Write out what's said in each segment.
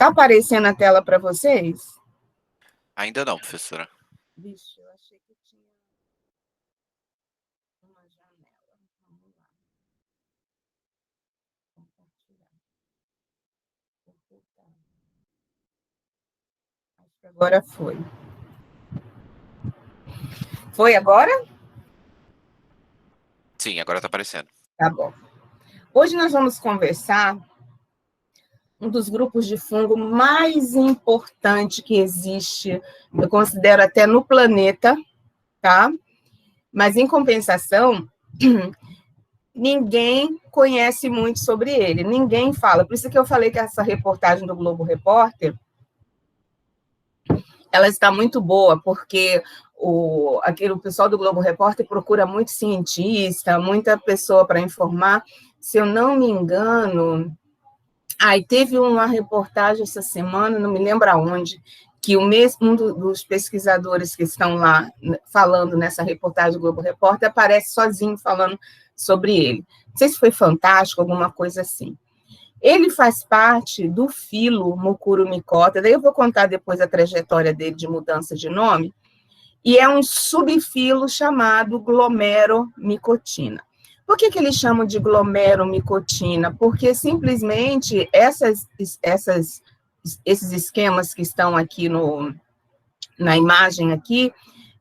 Tá aparecendo a tela para vocês? Ainda não, professora. Vixe, eu achei que tinha uma janela. Vamos lá. Compartilhar. Ocultar. Acho que agora foi. Foi agora? Sim, agora está aparecendo. Tá bom. Hoje nós vamos conversar um dos grupos de fungo mais importante que existe, eu considero até no planeta, tá? Mas, em compensação, ninguém conhece muito sobre ele, ninguém fala. Por isso que eu falei que essa reportagem do Globo Repórter, ela está muito boa, porque o pessoal do Globo Repórter procura muito cientista, muita pessoa para informar. Se eu não me engano, teve uma reportagem essa semana, não me lembro aonde, que dos pesquisadores que estão lá falando nessa reportagem do Globo Repórter aparece sozinho falando sobre ele. Não sei se foi fantástico, alguma coisa assim. Ele faz parte do filo Mucurumicota, daí eu vou contar depois a trajetória dele de mudança de nome, e é um subfilo chamado glomeromicotina. Por que eles chamam de glomeromicotina? Porque simplesmente esses esquemas que estão aqui na imagem aqui,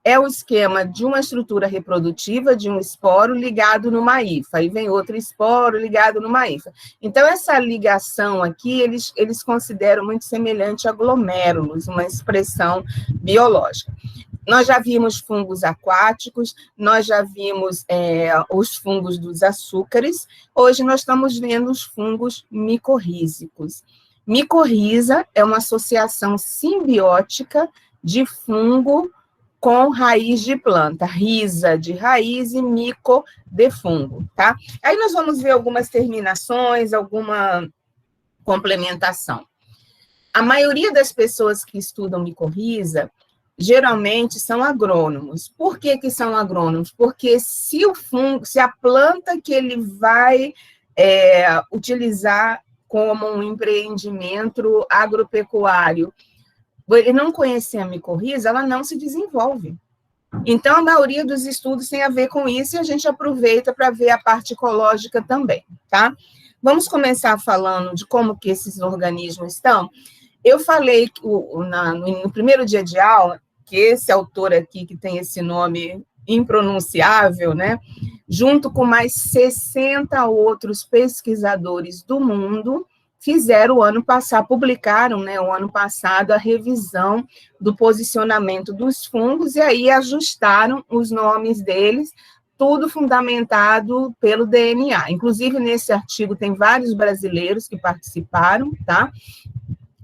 é o esquema de uma estrutura reprodutiva de um esporo ligado numa hífa, aí vem outro esporo ligado numa hífa. Então, essa ligação aqui, eles consideram muito semelhante a glomérulos, uma expressão biológica. Nós já vimos fungos aquáticos, nós já vimos os fungos dos açúcares, hoje nós estamos vendo os fungos micorrízicos. Micorriza é uma associação simbiótica de fungo com raiz de planta, rhiza de raiz e mico de fungo, tá? Aí nós vamos ver algumas terminações, alguma complementação. A maioria das pessoas que estudam micorriza geralmente são agrônomos. Por que são agrônomos? Porque se a planta que ele vai utilizar como um empreendimento agropecuário, ele não conhecer a micorriza, ela não se desenvolve. Então, a maioria dos estudos tem a ver com isso e a gente aproveita para ver a parte ecológica também, tá? Vamos começar falando de como que esses organismos estão. Eu falei no primeiro dia de aula que esse autor aqui, que tem esse nome impronunciável, né, junto com mais 60 outros pesquisadores do mundo, publicaram, né, o ano passado, a revisão do posicionamento dos fungos, e aí ajustaram os nomes deles, tudo fundamentado pelo DNA. Inclusive, nesse artigo, tem vários brasileiros que participaram, tá?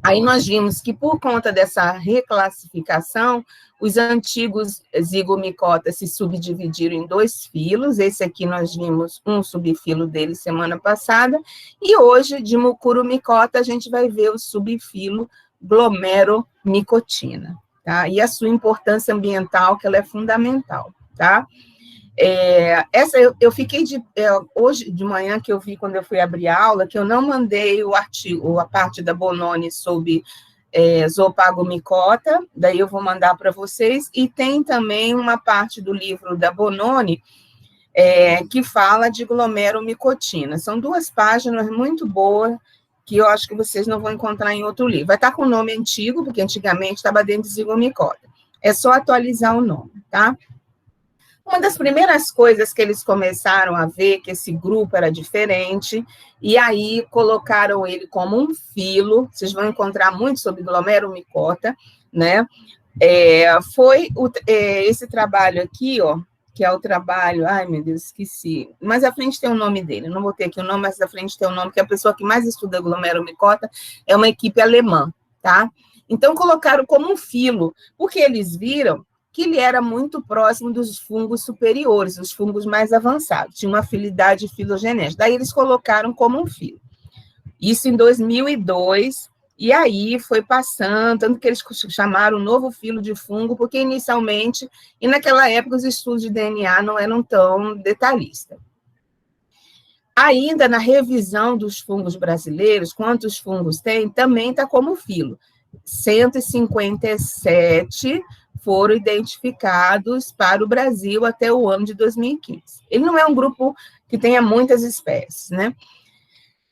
Aí nós vimos que, por conta dessa reclassificação, os antigos zigomicotas se subdividiram em 2 filos. Esse aqui nós vimos um subfilo dele semana passada, e hoje, de Mucurumicota, a gente vai ver o subfilo glomeromicotina, tá? E a sua importância ambiental, que ela é fundamental, tá? Eu fiquei hoje de manhã, que eu vi quando eu fui abrir a aula, que eu não mandei o artigo, a parte da Bononi sobre zoopagomicota, daí eu vou mandar para vocês, e tem também uma parte do livro da Bononi que fala de glomeromicotina. São 2 páginas muito boas, que eu acho que vocês não vão encontrar em outro livro. Vai estar com o nome antigo, porque antigamente estava dentro de zigomicota. É só atualizar o nome, tá? Uma das primeiras coisas que eles começaram a ver que esse grupo era diferente, e aí colocaram ele como um filo, vocês vão encontrar muito sobre glomeromicota, né? Foi esse trabalho aqui, ó, que é o trabalho, ai meu Deus, esqueci, mas à frente tem o nome dele, não vou ter aqui o nome, mas à frente tem o nome, que a pessoa que mais estuda glomeromicota é uma equipe alemã, tá? Então colocaram como um filo, porque eles viram que ele era muito próximo dos fungos superiores, os fungos mais avançados, tinha uma afinidade filogenética. Daí eles colocaram como um filo. Isso em 2002, e aí foi passando, tanto que eles chamaram o novo filo de fungo, porque inicialmente, e naquela época, os estudos de DNA não eram tão detalhistas. Ainda na revisão dos fungos brasileiros, quantos fungos tem, também está como filo. 157 foram identificados para o Brasil até o ano de 2015. Ele não é um grupo que tenha muitas espécies, né?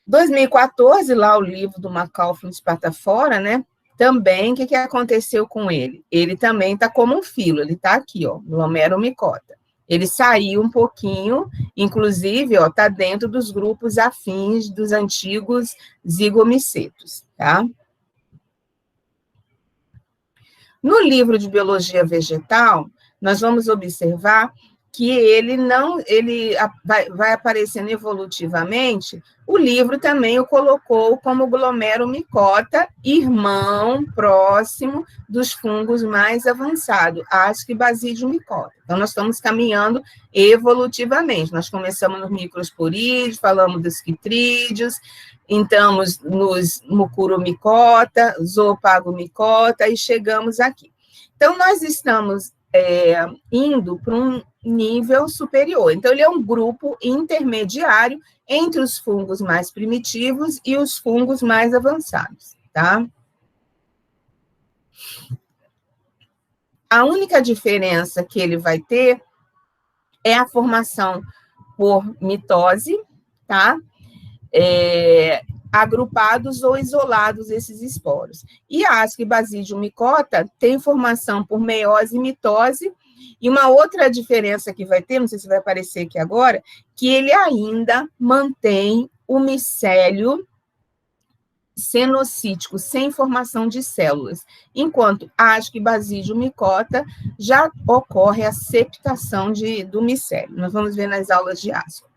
2014, lá o livro do McAuliffe Espata Fora, né? Também, o que aconteceu com ele? Ele também está como um filo, ele está aqui, ó, Glomeromicota. Ele saiu um pouquinho, inclusive, ó, está dentro dos grupos afins dos antigos zigomicetos, tá? No livro de Biologia Vegetal, nós vamos observar que ele vai aparecendo evolutivamente. O livro também o colocou como Glomeromicota, irmão próximo dos fungos mais avançados, Asca e Basidium micota. Então, nós estamos caminhando evolutivamente. Nós começamos nos microsporídeos, falamos dos quitrídeos, entramos nos mucuromicota, zoopagomicota e chegamos aqui. Então, nós estamos indo para um nível superior. Então, ele é um grupo intermediário entre os fungos mais primitivos e os fungos mais avançados, tá? A única diferença que ele vai ter é a formação por mitose, tá? Agrupados ou isolados esses esporos. E a Asca e Basidium micota tem formação por meiose e mitose. E uma outra diferença que vai ter, não sei se vai aparecer aqui agora, que ele ainda mantém o micélio cenocítico, sem formação de células, enquanto a Asca e Basidium micota já ocorre a septação do micélio. Nós vamos ver nas aulas de Asca.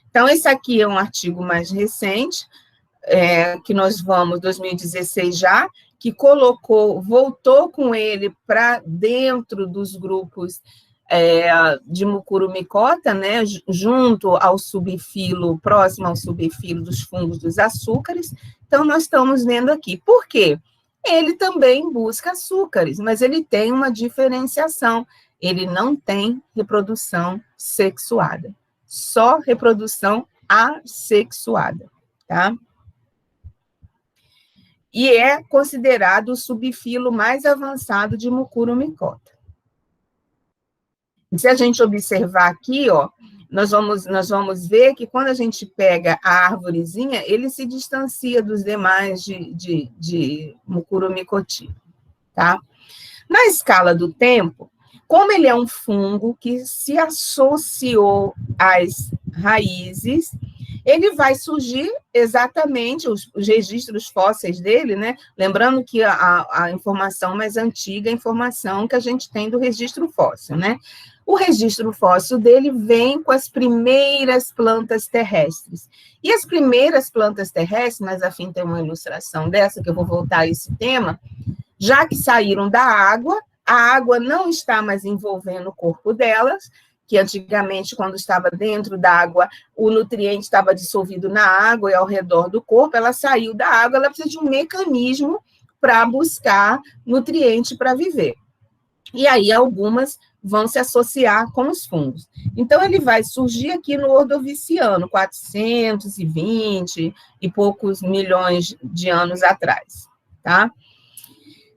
Então, esse aqui é um artigo mais recente, que nós vamos, 2016 já, que voltou com ele para dentro dos grupos de mucuromicota, né, junto ao subfilo, próximo ao subfilo dos fungos dos açúcares. Então, nós estamos vendo aqui. Por quê? Ele também busca açúcares, mas ele tem uma diferenciação. Ele não tem reprodução sexuada, só reprodução assexuada, tá? E é considerado o subfilo mais avançado de mucuromicota. Se a gente observar aqui, ó, nós vamos ver que quando a gente pega a árvorezinha, ele se distancia dos demais de mucuromicotina, tá? Na escala do tempo, como ele é um fungo que se associou às raízes, ele vai surgir exatamente, os registros fósseis dele, né? Lembrando que a informação mais antiga é a informação que a gente tem do registro fóssil, né? O registro fóssil dele vem com as primeiras plantas terrestres. E as primeiras plantas terrestres, mas a fim tem uma ilustração dessa, que eu vou voltar a esse tema, já que saíram da água, a água não está mais envolvendo o corpo delas, que antigamente, quando estava dentro da água, o nutriente estava dissolvido na água e ao redor do corpo, ela saiu da água, ela precisa de um mecanismo para buscar nutriente para viver. E aí, algumas vão se associar com os fungos. Então, ele vai surgir aqui no Ordoviciano, 420 e poucos milhões de anos atrás, tá?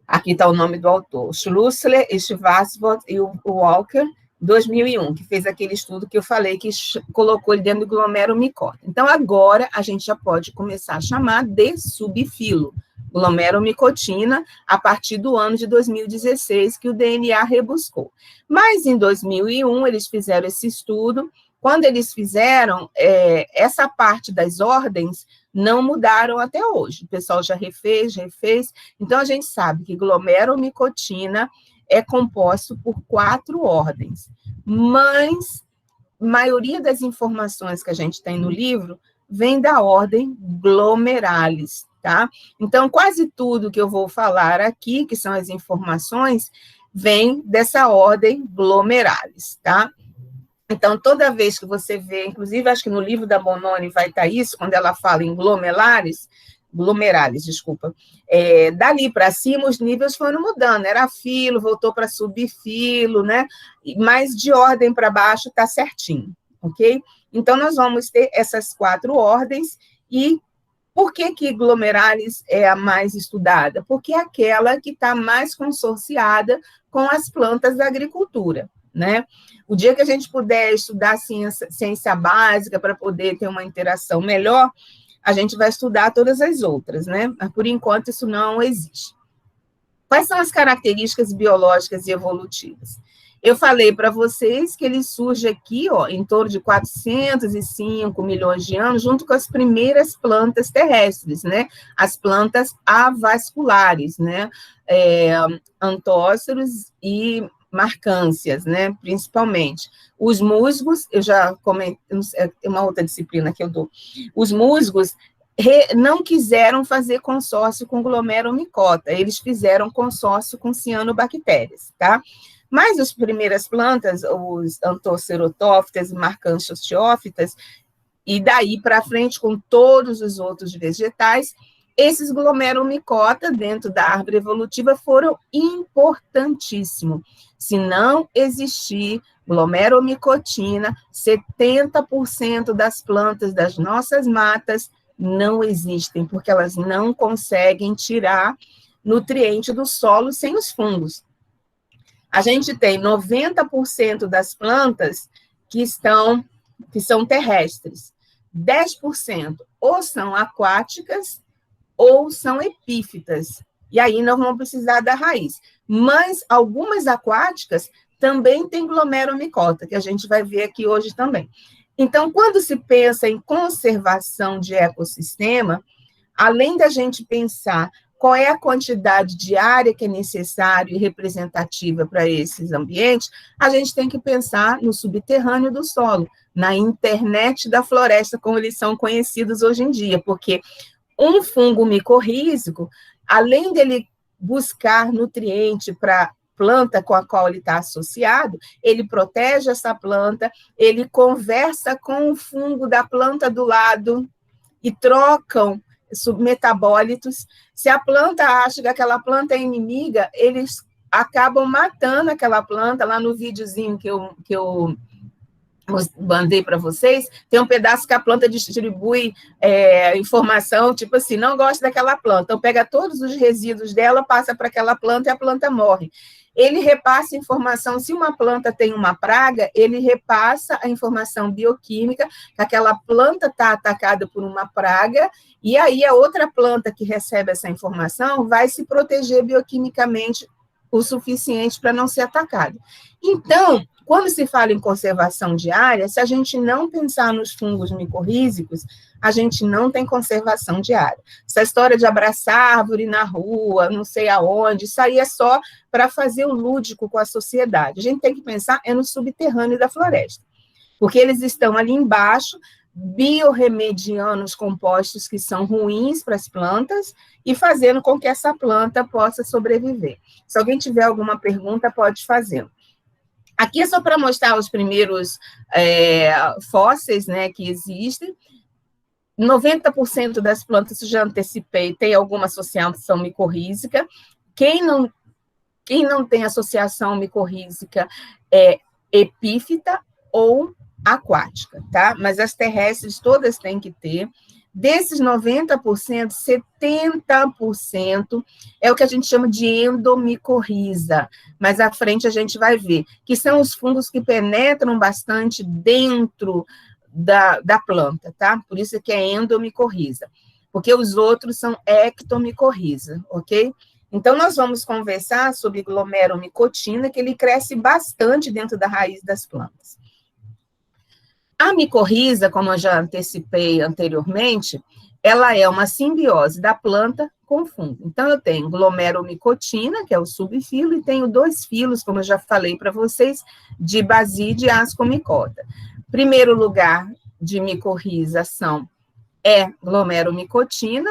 Aqui está o nome do autor, Schlussler, Schwarzwald e Walker, 2001, que fez aquele estudo que eu falei, que colocou ele dentro do glomeromicota. Então, agora, a gente já pode começar a chamar de subfilo, glomeromicotina, a partir do ano de 2016, que o DNA rebuscou. Mas, em 2001, eles fizeram esse estudo. Quando eles fizeram, essa parte das ordens não mudaram até hoje. O pessoal já refez. Então, a gente sabe que glomeromicotina é composto por 4 ordens, mas a maioria das informações que a gente tem no livro vem da ordem Glomeralis, tá? Então, quase tudo que eu vou falar aqui, que são as informações, vem dessa ordem Glomeralis, tá? Então, toda vez que você vê, inclusive, acho que no livro da Bononi vai estar isso, quando ela fala em glomeralis, dali para cima os níveis foram mudando, era filo, voltou para subfilo, né? Mas de ordem para baixo está certinho, ok? Então, nós vamos ter essas 4 ordens. E por que Glomeralis é a mais estudada? Porque é aquela que está mais consorciada com as plantas da agricultura, né? O dia que a gente puder estudar ciência básica para poder ter uma interação melhor, a gente vai estudar todas as outras, né? Mas, por enquanto, isso não existe. Quais são as características biológicas e evolutivas? Eu falei para vocês que ele surge aqui, ó, em torno de 405 milhões de anos, junto com as primeiras plantas terrestres, né? As plantas avasculares, né? Antóceros e marcâncias, né? Principalmente. Os musgos, eu já comentei, é uma outra disciplina que eu dou. Os musgos não quiseram fazer consórcio com glomeromicota, eles fizeram consórcio com cianobactérias, tá? Mas as primeiras plantas, os anthocerotófitas e marcantiofitas, e daí para frente, com todos os outros vegetais, esses glomeromicota dentro da árvore evolutiva foram importantíssimos. Se não existir glomeromicotina, 70% das plantas das nossas matas não existem, porque elas não conseguem tirar nutriente do solo sem os fungos. A gente tem 90% das plantas que são terrestres, 10% ou são aquáticas ou são epífitas, e aí não vão precisar da raiz. Mas algumas aquáticas também têm glomeromicota, que a gente vai ver aqui hoje também. Então, quando se pensa em conservação de ecossistema, além da gente pensar qual é a quantidade de área que é necessária e representativa para esses ambientes, a gente tem que pensar no subterrâneo do solo, na internet da floresta, como eles são conhecidos hoje em dia, porque um fungo micorrízico, além dele buscar nutriente para planta com a qual ele está associado, ele protege essa planta, ele conversa com o fungo da planta do lado e trocam submetabólitos. Se a planta acha que aquela planta é inimiga, eles acabam matando aquela planta. Lá no videozinho que eu mandei para vocês, tem um pedaço que a planta distribui informação, tipo assim, não gosta daquela planta, então pega todos os resíduos dela, passa para aquela planta e a planta morre. Ele repassa informação, se uma planta tem uma praga, ele repassa a informação bioquímica, que aquela planta está atacada por uma praga, e aí a outra planta que recebe essa informação vai se proteger bioquimicamente o suficiente para não ser atacada. Então, quando se fala em conservação de área, se a gente não pensar nos fungos micorrízicos, a gente não tem conservação de área. Essa história de abraçar árvore na rua, não sei aonde, isso aí é só para fazer o lúdico com a sociedade. A gente tem que pensar no subterrâneo da floresta, porque eles estão ali embaixo, biorremediando os compostos que são ruins para as plantas e fazendo com que essa planta possa sobreviver. Se alguém tiver alguma pergunta, pode fazer. Aqui é só para mostrar os primeiros fósseis, né, que existem. 90% das plantas, eu já antecipei, tem alguma associação micorrízica. Quem não tem associação micorrízica é epífita ou aquática, tá? Mas as terrestres todas têm que ter. Desses 90%, 70% é o que a gente chama de endomicorriza, mas à frente a gente vai ver, que são os fungos que penetram bastante dentro da planta, tá? Por isso que é endomicorriza, porque os outros são ectomicorriza, ok? Então, nós vamos conversar sobre glomeromicotina, que ele cresce bastante dentro da raiz das plantas. A micorriza, como eu já antecipei anteriormente, ela é uma simbiose da planta com o fungo. Então, eu tenho glomeromicotina, que é o subfilo, e tenho 2 filos, como eu já falei para vocês, de basídeo e ascomicota. Primeiro lugar de micorrização é glomeromicotina,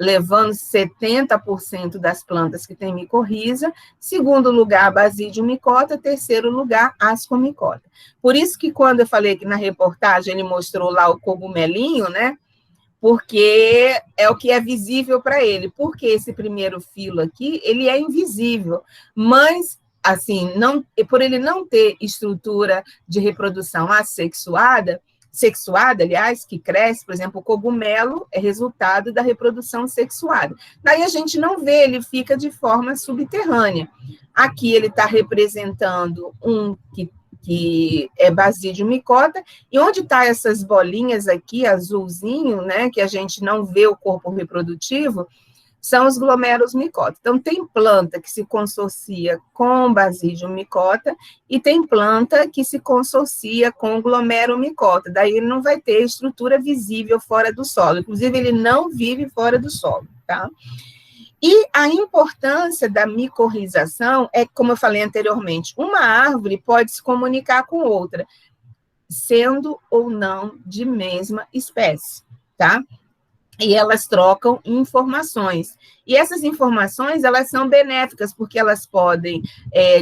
levando 70% das plantas que têm micorriza. Segundo lugar, basídeo micota. Terceiro lugar, ascomicota. Por isso que quando eu falei que na reportagem ele mostrou lá o cogumelinho, né? Porque é o que é visível para ele. Porque esse primeiro filo aqui, ele é invisível. Mas, assim, por ele não ter estrutura de reprodução assexuada, sexuada, aliás, que cresce, por exemplo, o cogumelo é resultado da reprodução sexuada. Daí a gente não vê, ele fica de forma subterrânea. Aqui ele está representando um que é basídio micota, e onde está essas bolinhas aqui, azulzinho, né, que a gente não vê o corpo reprodutivo, são os glomérulos micota. Então, tem planta que se consorcia com basídio micota e tem planta que se consorcia com glomérulo micota. Daí ele não vai ter estrutura visível fora do solo. Inclusive, ele não vive fora do solo, tá? E a importância da micorrização é, como eu falei anteriormente, uma árvore pode se comunicar com outra, sendo ou não de mesma espécie, tá? E elas trocam informações. E essas informações, elas são benéficas, porque elas podem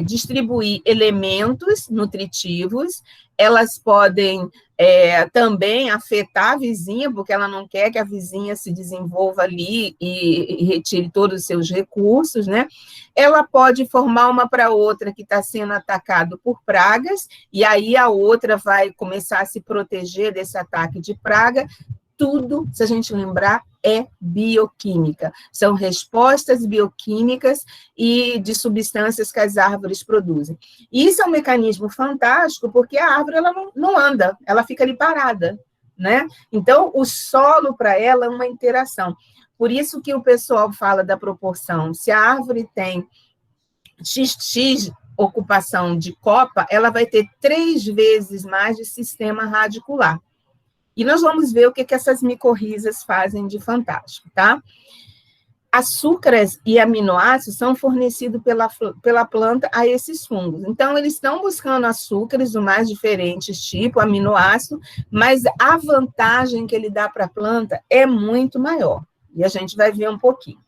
distribuir elementos nutritivos, elas podem também afetar a vizinha, porque ela não quer que a vizinha se desenvolva ali e retire todos os seus recursos, né? Ela pode formar uma para outra que está sendo atacado por pragas, e aí a outra vai começar a se proteger desse ataque de praga. Tudo, se a gente lembrar, é bioquímica. São respostas bioquímicas e de substâncias que as árvores produzem. E isso é um mecanismo fantástico, porque a árvore ela não anda, ela fica ali parada, né? Então, o solo, para ela, é uma interação. Por isso que o pessoal fala da proporção. Se a árvore tem XX ocupação de copa, ela vai ter 3 vezes mais de sistema radicular. E nós vamos ver o que essas micorrizas fazem de fantástico, tá? Açúcares e aminoácidos são fornecidos pela planta a esses fungos. Então, eles estão buscando açúcares do mais diferentes tipos, aminoácido, mas a vantagem que ele dá para a planta é muito maior. E a gente vai ver um pouquinho.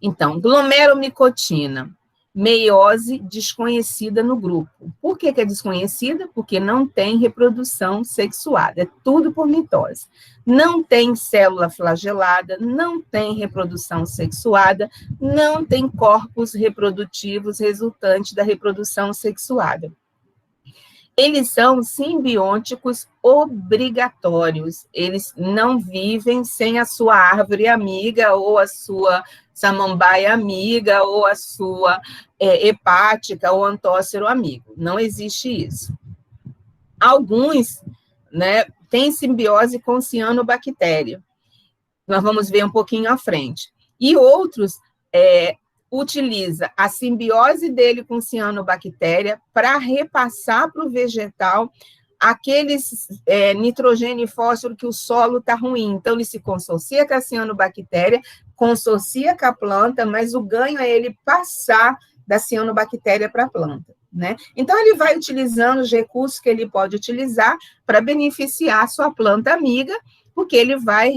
Então, glomerulomicotina. Meiose desconhecida no grupo. Por que é desconhecida? Porque não tem reprodução sexuada, é tudo por mitose. Não tem célula flagelada, não tem reprodução sexuada, não tem corpos reprodutivos resultantes da reprodução sexuada. Eles são simbióticos obrigatórios, eles não vivem sem a sua árvore amiga, ou a sua samambaia amiga, ou a sua hepática, ou antócero amigo. Não existe isso. Alguns, né, têm simbiose com cianobactéria. Nós vamos ver um pouquinho à frente. E outros utiliza a simbiose dele com cianobactéria para repassar para o vegetal aqueles nitrogênio e fósforo que o solo está ruim. Então, ele se consorcia com a cianobactéria, consorcia com a planta, mas o ganho é ele passar da cianobactéria para a planta, né? Então, ele vai utilizando os recursos que ele pode utilizar para beneficiar a sua planta amiga, porque ele vai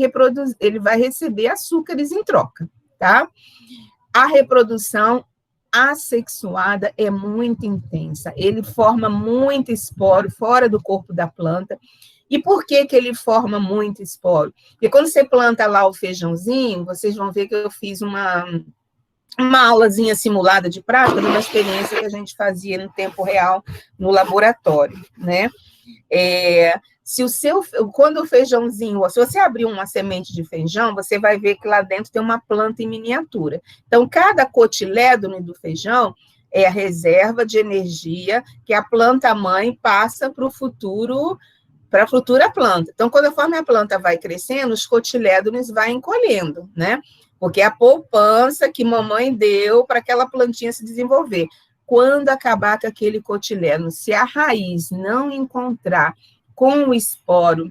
receber açúcares em troca, tá? A reprodução assexuada é muito intensa, ele forma muito esporo fora do corpo da planta. E por que ele forma muito esporo? Porque quando você planta lá o feijãozinho, vocês vão ver que eu fiz uma aulazinha simulada de prática, de uma experiência que a gente fazia no tempo real no laboratório, né? Quando o feijãozinho, se você abrir uma semente de feijão, você vai ver que lá dentro tem uma planta em miniatura. Então, cada cotilédone do feijão é a reserva de energia que a planta-mãe passa para o futuro, para a futura planta. Então, conforme a planta vai crescendo, os cotilédones vão encolhendo, né? Porque é a poupança que mamãe deu para aquela plantinha se desenvolver. Quando acabar com aquele cotilédone, se a raiz não encontrar com o esporo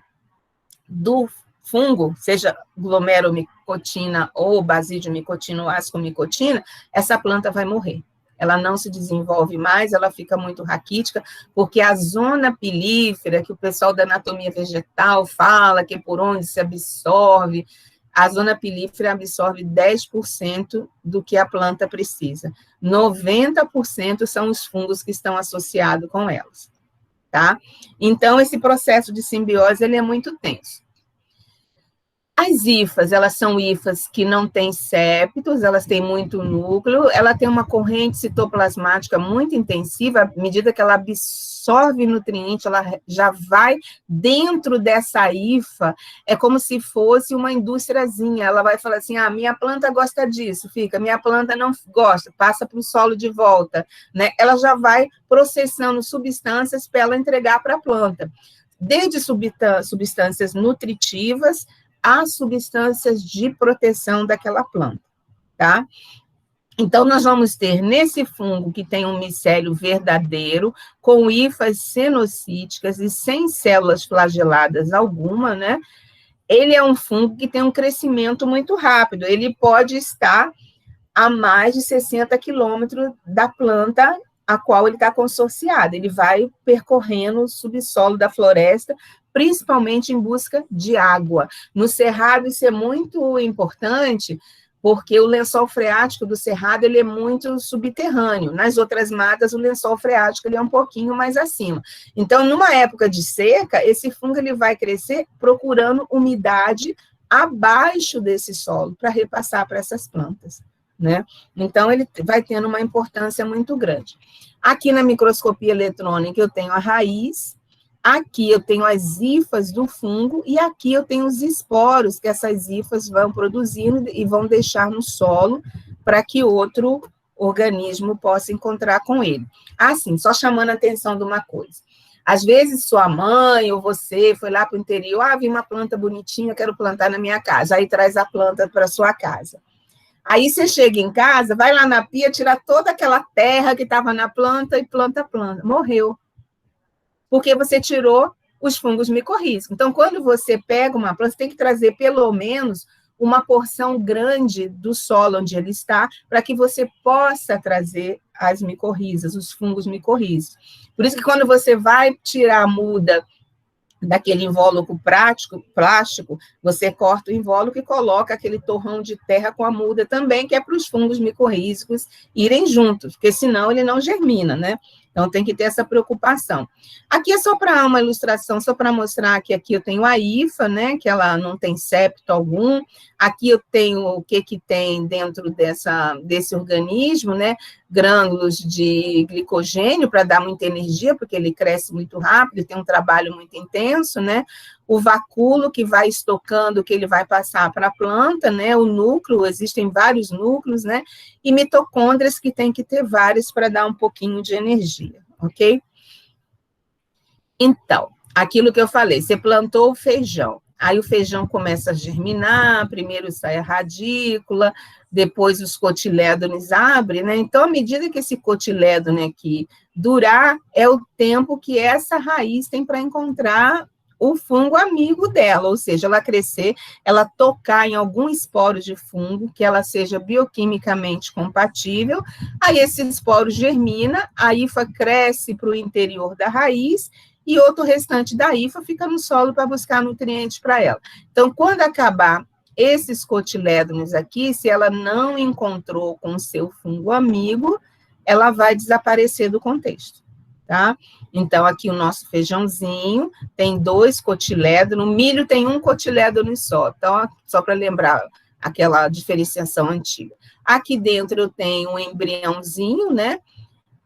do fungo, seja glomerulomicotina ou basidiomicotina ou ascomicotina, essa planta vai morrer. Ela não se desenvolve mais, ela fica muito raquítica, porque a zona pilífera, que o pessoal da anatomia vegetal fala, que é por onde se absorve, a zona pilífera absorve 10% do que a planta precisa. 90% são os fungos que estão associados com elas. Tá? Então, esse processo de simbiose ele é muito tenso. As hifas, elas são hifas que não têm septos, elas têm muito núcleo, ela tem uma corrente citoplasmática muito intensiva, à medida que ela absorve nutriente, ela já vai dentro dessa hifa, é como se fosse uma indústriazinha, ela vai falar assim, minha planta gosta disso, minha planta não gosta, passa para o solo de volta, né? Ela já vai processando substâncias para ela entregar para a planta, desde substâncias nutritivas, as substâncias de proteção daquela planta, tá? Então, nós vamos ter nesse fungo que tem um micélio verdadeiro, com hifas cenocíticas e sem células flageladas alguma, né? Ele é um fungo que tem um crescimento muito rápido, ele pode estar a mais de 60 quilômetros da planta a qual ele está consorciado, ele vai percorrendo o subsolo da floresta, principalmente em busca de água. No cerrado, isso é muito importante, porque o lençol freático do cerrado ele é muito subterrâneo. Nas outras matas, o lençol freático ele é um pouquinho mais acima. Então, numa época de seca, esse fungo ele vai crescer procurando umidade abaixo desse solo, para repassar para essas plantas, né? Então, ele vai tendo uma importância muito grande. Aqui na microscopia eletrônica eu tenho a raiz, aqui eu tenho as hifas do fungo, e aqui eu tenho os esporos que essas hifas vão produzindo e vão deixar no solo para que outro organismo possa encontrar com ele. Assim, só chamando a atenção de uma coisa. Às vezes sua mãe ou você foi lá para o interior, vi uma planta bonitinha, quero plantar na minha casa, aí traz a planta para sua casa. Aí você chega em casa, vai lá na pia, tira toda aquela terra que estava na planta e planta. Morreu. Porque você tirou os fungos micorrízicos. Então, quando você pega uma planta, você tem que trazer pelo menos uma porção grande do solo onde ele está, para que você possa trazer as micorrizas, os fungos micorrízicos. Por isso que quando você vai tirar a muda daquele invólucro plástico, você corta o invólucro e coloca aquele torrão de terra com a muda também, que é para os fungos micorrízicos irem juntos, porque senão ele não germina, né? Então, tem que ter essa preocupação. Aqui é só para uma ilustração, só para mostrar que aqui eu tenho a hifa, né, que ela não tem septo algum. Aqui eu tenho o que tem dentro desse organismo, né, grânulos de glicogênio para dar muita energia, porque ele cresce muito rápido, tem um trabalho muito intenso, né? O vacúolo que vai estocando, que ele vai passar para a planta, né? O núcleo, existem vários núcleos, né? E mitocôndrias que tem que ter vários para dar um pouquinho de energia, ok? Então, aquilo que eu falei, você plantou o feijão, aí o feijão começa a germinar, primeiro sai a radícula, depois os cotilédones abrem, né? Então, à medida que esse cotilédone aqui durar, é o tempo que essa raiz tem para encontrar o fungo amigo dela, ou seja, ela crescer, ela tocar em algum esporo de fungo, que ela seja bioquimicamente compatível, aí esse esporo germina, a hifa cresce para o interior da raiz, e outro restante da hifa fica no solo para buscar nutrientes para ela. Então, quando acabar esses cotilédones aqui, se ela não encontrou com o seu fungo amigo, ela vai desaparecer do contexto, tá? Então, aqui o nosso feijãozinho tem 2 cotilédonos, o milho tem um cotilédono só, então, só para lembrar aquela diferenciação antiga. Aqui dentro eu tenho um embriãozinho, né?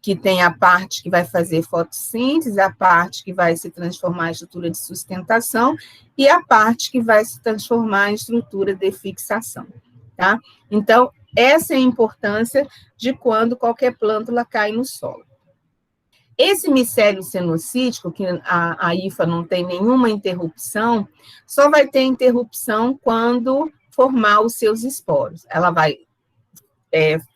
Que tem a parte que vai fazer fotossíntese, a parte que vai se transformar em estrutura de sustentação e a parte que vai se transformar em estrutura de fixação, tá? Então, essa é a importância de quando qualquer plântula cai no solo. Esse micélio cenocítico, que a hifa não tem nenhuma interrupção, só vai ter interrupção quando formar os seus esporos. Ela vai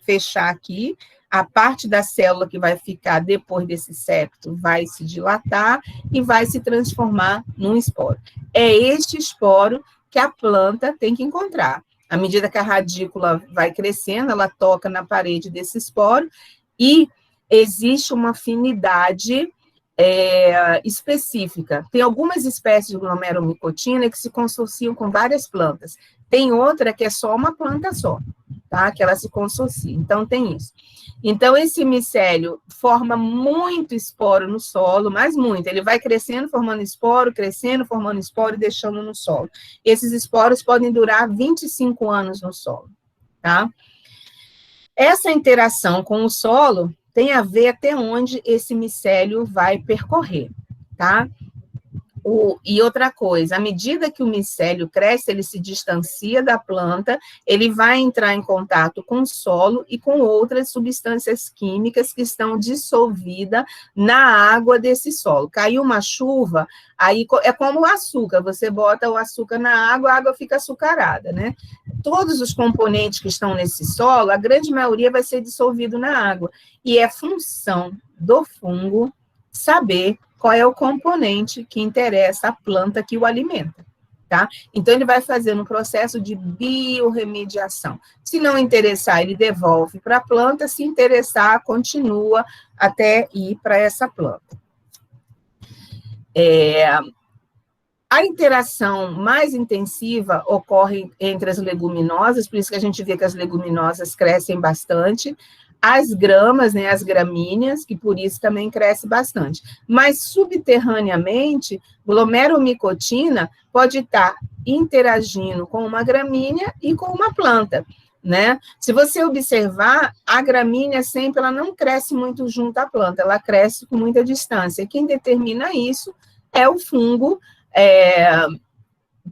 fechar aqui, a parte da célula que vai ficar depois desse septo vai se dilatar e vai se transformar num esporo. É este esporo que a planta tem que encontrar. À medida que a radícula vai crescendo, ela toca na parede desse esporo e existe uma afinidade específica. Tem algumas espécies de glomerulomicotina que se consorciam com várias plantas. Tem outra que é só uma planta só. tá? Que ela se consorcia. Então, tem isso. Então, esse micélio forma muito esporo no solo, mas muito. Ele vai crescendo, formando esporo, crescendo, formando esporo e deixando no solo. Esses esporos podem durar 25 anos no solo, tá? Essa interação com o solo tem a ver até onde esse micélio vai percorrer, tá? E outra coisa, à medida que o micélio cresce, ele se distancia da planta, ele vai entrar em contato com o solo e com outras substâncias químicas que estão dissolvidas na água desse solo. Caiu uma chuva, aí é como o açúcar, você bota o açúcar na água, a água fica açucarada, né? Todos os componentes que estão nesse solo, a grande maioria vai ser dissolvido na água. E é função do fungo saber qual é o componente que interessa à planta que o alimenta, tá? Então, ele vai fazer um processo de biorremediação. Se não interessar, ele devolve para a planta, se interessar, continua até ir para essa planta. A interação mais intensiva ocorre entre as leguminosas, por isso que a gente vê que as leguminosas crescem bastante, as gramas, né, as gramíneas, que por isso também cresce bastante. Mas, subterraneamente, glomerulomicotina pode estar interagindo com uma gramínea e com uma planta, né? Se você observar, a gramínea sempre ela não cresce muito junto à planta, ela cresce com muita distância. Quem determina isso é o fungo,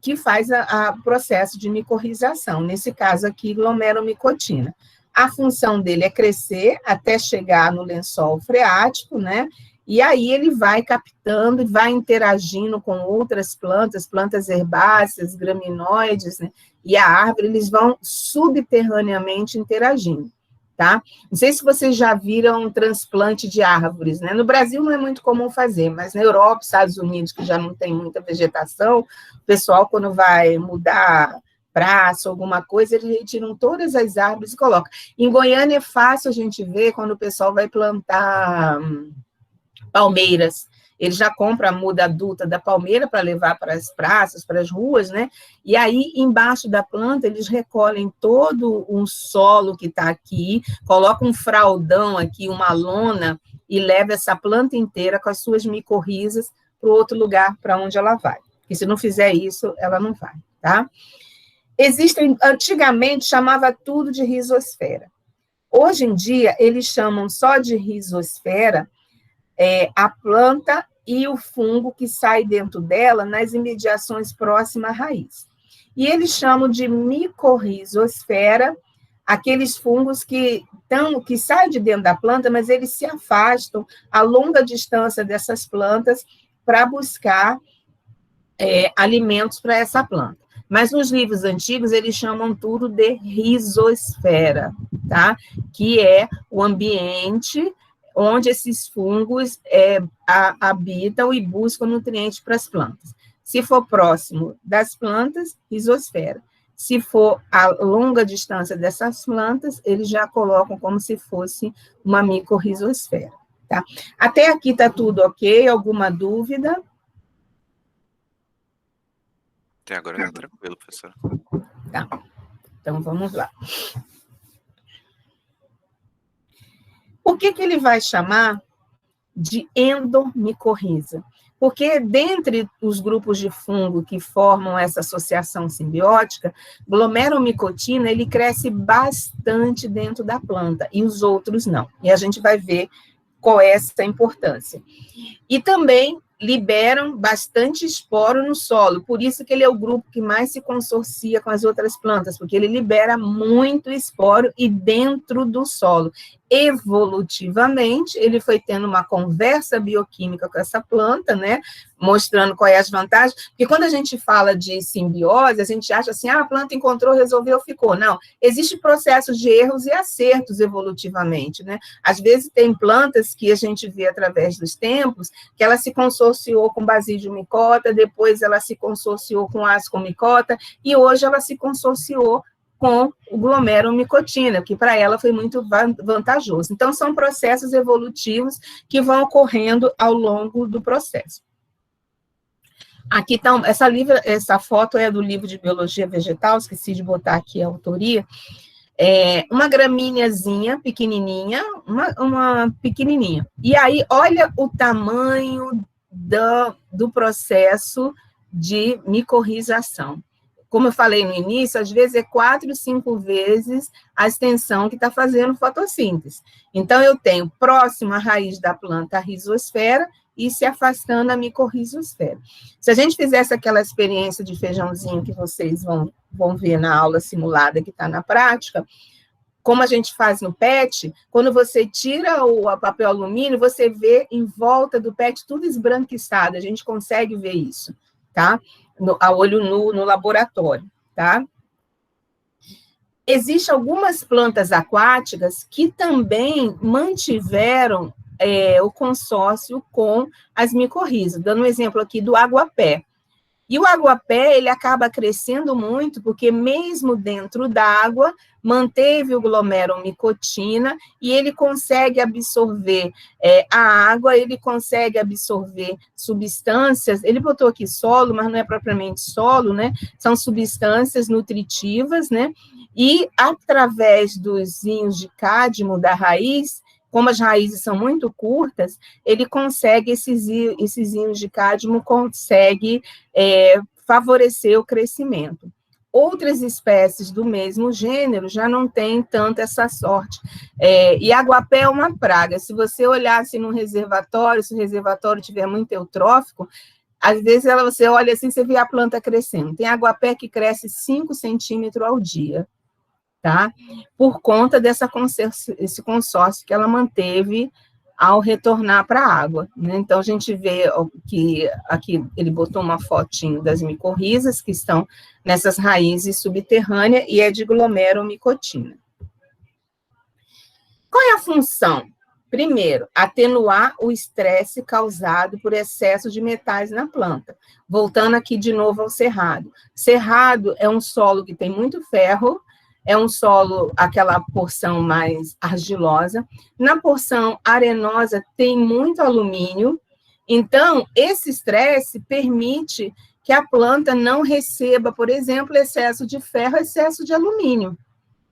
que faz o processo de micorrização, nesse caso aqui, glomerulomicotina. A função dele é crescer até chegar no lençol freático, né? E aí ele vai captando e vai interagindo com outras plantas, plantas herbáceas, graminoides, né? E a árvore, eles vão subterraneamente interagindo, tá? Não sei se vocês já viram um transplante de árvores, né? No Brasil não é muito comum fazer, mas na Europa, Estados Unidos, que já não tem muita vegetação, o pessoal, quando vai mudar praça, alguma coisa, eles retiram todas as árvores e colocam. Em Goiânia é fácil a gente ver quando o pessoal vai plantar palmeiras. Eles já compram a muda adulta da palmeira para levar para as praças, para as ruas, né? E aí, embaixo da planta, eles recolhem todo um solo que está aqui, colocam um fraldão aqui, uma lona, e leva essa planta inteira com as suas micorrizas para o outro lugar para onde ela vai. Porque se não fizer isso, ela não vai, tá? Antigamente chamava tudo de rizosfera. Hoje em dia, eles chamam só de rizosfera a planta e o fungo que sai dentro dela nas imediações próximas à raiz. E eles chamam de micorrizosfera aqueles fungos que saem de dentro da planta, mas eles se afastam a longa distância dessas plantas para buscar alimentos para essa planta. Mas nos livros antigos, eles chamam tudo de rizosfera, tá? Que é o ambiente onde esses fungos habitam e buscam nutrientes para as plantas. Se for próximo das plantas, rizosfera. Se for a longa distância dessas plantas, eles já colocam como se fosse uma micorrizosfera, tá? Até aqui está tudo ok? Alguma dúvida? Até agora está tranquilo, professora. Tá. Então, vamos lá. Por que ele vai chamar de endomicorriza? Porque, dentre os grupos de fungo que formam essa associação simbiótica, glomerulomicotina, ele cresce bastante dentro da planta, e os outros não. E a gente vai ver qual é essa importância. E também liberam bastante esporo no solo, por isso que ele é o grupo que mais se consorcia com as outras plantas, porque ele libera muito esporo e dentro do solo. Evolutivamente, ele foi tendo uma conversa bioquímica com essa planta, né, mostrando quais é as vantagens, porque quando a gente fala de simbiose, a gente acha assim, a planta encontrou, resolveu, ficou. Não, existe processos de erros e acertos evolutivamente, né, às vezes tem plantas que a gente vê através dos tempos, que ela se consorciou com Basidium micota, depois ela se consorciou com Ascomicota, e hoje ela se consorciou com o glomerulomicotina, que para ela foi muito vantajoso. Então, são processos evolutivos que vão ocorrendo ao longo do processo. Aqui está, essa foto é do livro de Biologia Vegetal, esqueci de botar aqui a autoria. uma gramíneazinha pequenininha, uma pequenininha. E aí, olha o tamanho do processo de micorrização. Como eu falei no início, às vezes é 4, 5 vezes a extensão que está fazendo fotossíntese. Então, eu tenho próximo à raiz da planta a rizosfera e se afastando a micorrizosfera. Se a gente fizesse aquela experiência de feijãozinho que vocês vão ver na aula simulada que está na prática, como a gente faz no PET, quando você tira o papel alumínio, você vê em volta do PET tudo esbranquiçado, a gente consegue ver isso, tá? A olho nu no laboratório, tá? Existem algumas plantas aquáticas que também mantiveram o consórcio com as micorrizas, dando um exemplo aqui do aguapé. E o aguapé, ele acaba crescendo muito, porque mesmo dentro da água, manteve o glomerulomicotina, e ele consegue absorver a água, ele consegue absorver substâncias, ele botou aqui solo, mas não é propriamente solo, né? São substâncias nutritivas, né? E através dos íons de cádmio da raiz, como as raízes são muito curtas, ele consegue, esses íons de cádmio consegue favorecer o crescimento. Outras espécies do mesmo gênero já não têm tanto essa sorte. E aguapé é uma praga. Se você olhasse num reservatório, se o reservatório tiver muito eutrófico, às vezes você olha assim, você vê a planta crescendo. Tem aguapé que cresce 5 centímetros ao dia. Tá? Por conta esse consórcio que ela manteve ao retornar para a água, né? Então, a gente vê que aqui ele botou uma fotinho das micorrizas que estão nessas raízes subterrâneas e é de glomerulomicotina. Qual é a função? Primeiro, atenuar o estresse causado por excesso de metais na planta. Voltando aqui de novo ao cerrado. Cerrado é um solo que tem muito ferro, é um solo, aquela porção mais argilosa. Na porção arenosa tem muito alumínio. Então, esse estresse permite que a planta não receba, por exemplo, excesso de ferro, excesso de alumínio.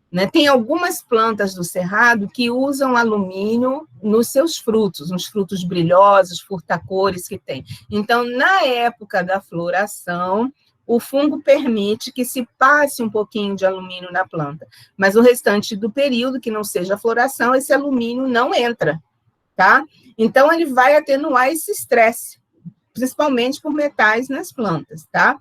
Né? Tem algumas plantas do cerrado que usam alumínio nos seus frutos, nos frutos brilhosos, furtacores que tem. Então, na época da floração, o fungo permite que se passe um pouquinho de alumínio na planta, mas o restante do período, que não seja floração, esse alumínio não entra, tá? Então, ele vai atenuar esse estresse, principalmente por metais nas plantas, tá?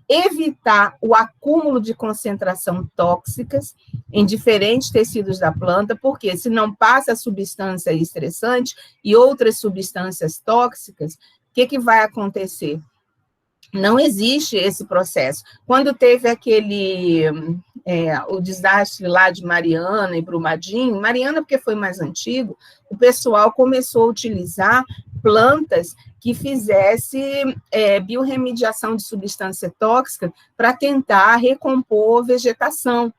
Evitar o acúmulo de concentração tóxicas em diferentes tecidos da planta, porque se não passa a substância estressante e outras substâncias tóxicas, o que vai acontecer? Não existe esse processo. Quando teve o desastre lá de Mariana e Brumadinho, Mariana porque foi mais antigo, o pessoal começou a utilizar plantas que fizesse biorremediação de substância tóxica para tentar recompor vegetação.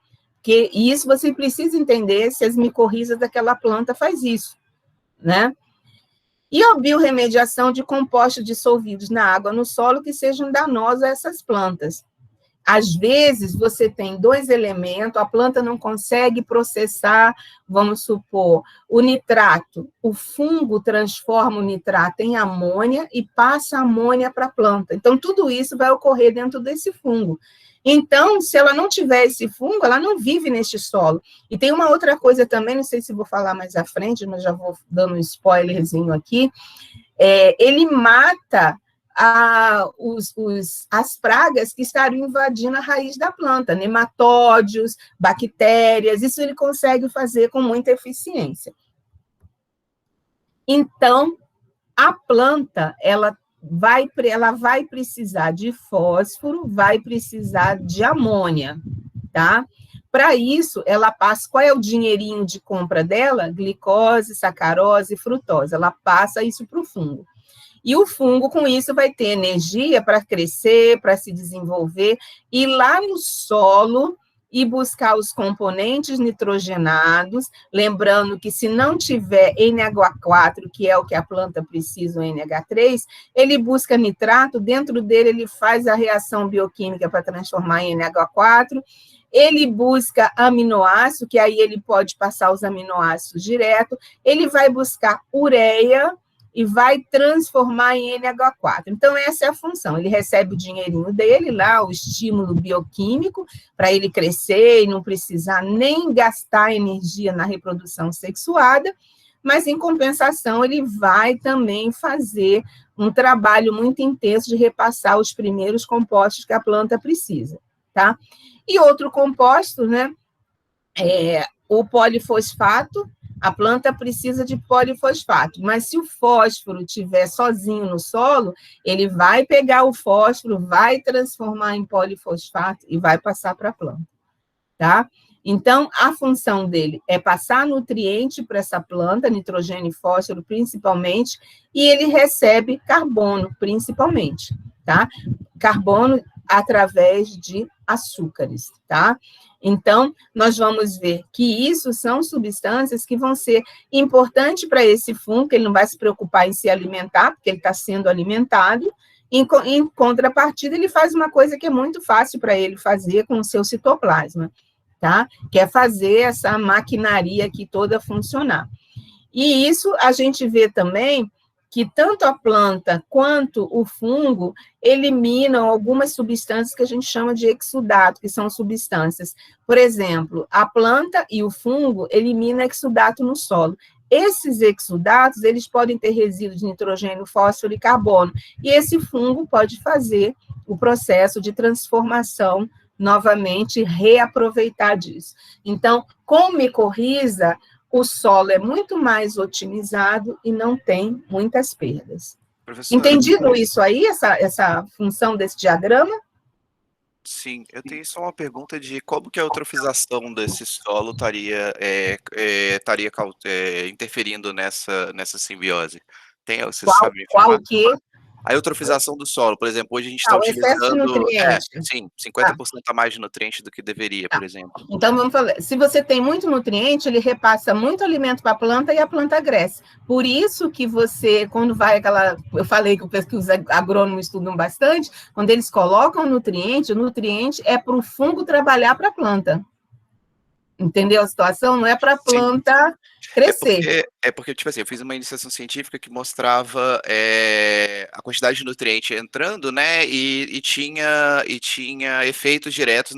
E isso você precisa entender se as micorrizas daquela planta faz isso, né? E a biorremediação de compostos dissolvidos na água, no solo, que sejam danosos a essas plantas. Às vezes, você tem 2 elementos, a planta não consegue processar, vamos supor, o nitrato. O fungo transforma o nitrato em amônia e passa a amônia para a planta. Então, tudo isso vai ocorrer dentro desse fungo. Então, se ela não tiver esse fungo, ela não vive neste solo. E tem uma outra coisa também, não sei se vou falar mais à frente, mas já vou dando um spoilerzinho aqui. Ele mata as pragas que estariam invadindo a raiz da planta, nematódios, bactérias, isso ele consegue fazer com muita eficiência. Então, a planta, ela vai precisar de fósforo, vai precisar de amônia, tá? Para isso, ela passa, qual é o dinheirinho de compra dela? Glicose, sacarose, frutose, ela passa isso para o fungo. E o fungo, com isso, vai ter energia para crescer, para se desenvolver, e lá no solo e buscar os componentes nitrogenados, lembrando que se não tiver NH4, que é o que a planta precisa, o NH3, ele busca nitrato, dentro dele ele faz a reação bioquímica para transformar em NH4, ele busca aminoácido, que aí ele pode passar os aminoácidos direto, ele vai buscar ureia e vai transformar em NH4. Então, essa é a função. Ele recebe o dinheirinho dele lá, o estímulo bioquímico, para ele crescer e não precisar nem gastar energia na reprodução sexuada, mas, em compensação, ele vai também fazer um trabalho muito intenso de repassar os primeiros compostos que a planta precisa, tá? E outro composto, né, o polifosfato. A planta precisa de polifosfato, mas se o fósforo estiver sozinho no solo, ele vai pegar o fósforo, vai transformar em polifosfato e vai passar para a planta, tá? Então, a função dele é passar nutriente para essa planta, nitrogênio e fósforo principalmente, e ele recebe carbono principalmente, tá? Carbono através de açúcares, tá? Então, nós vamos ver que isso são substâncias que vão ser importantes para esse fungo, que ele não vai se preocupar em se alimentar, porque ele está sendo alimentado. Em contrapartida, ele faz uma coisa que é muito fácil para ele fazer com o seu citoplasma, tá? Que é fazer essa maquinaria aqui toda funcionar. E isso a gente vê também que tanto a planta quanto o fungo eliminam algumas substâncias que a gente chama de exudato, que são substâncias. Por exemplo, a planta e o fungo eliminam exudato no solo. Esses exudatos, eles podem ter resíduos de nitrogênio, fósforo e carbono, e esse fungo pode fazer o processo de transformação novamente, reaproveitar disso. Então, com micorriza, o solo é muito mais otimizado e não tem muitas perdas. Professor, Entendido isso aí, essa função desse diagrama? sim, eu tenho só uma pergunta de como que a eutrofização desse solo estaria interferindo nessa simbiose. Você sabe me Qual informar? o quê? A eutrofização do solo, por exemplo, hoje a gente está O excesso de utilizando, nutriente. sim, 50% a mais de nutriente do que deveria, por exemplo. Então, vamos falar, se você tem muito nutriente, ele repassa muito alimento para a planta e a planta cresce. Por isso que você, quando vai eu falei que os agrônomos estudam bastante, quando eles colocam o nutriente é para o fungo trabalhar para a planta. Entendeu a situação? Não é para a planta crescer. É porque, tipo assim, eu fiz uma iniciação científica que mostrava a quantidade de nutriente entrando, né, e tinha efeitos diretos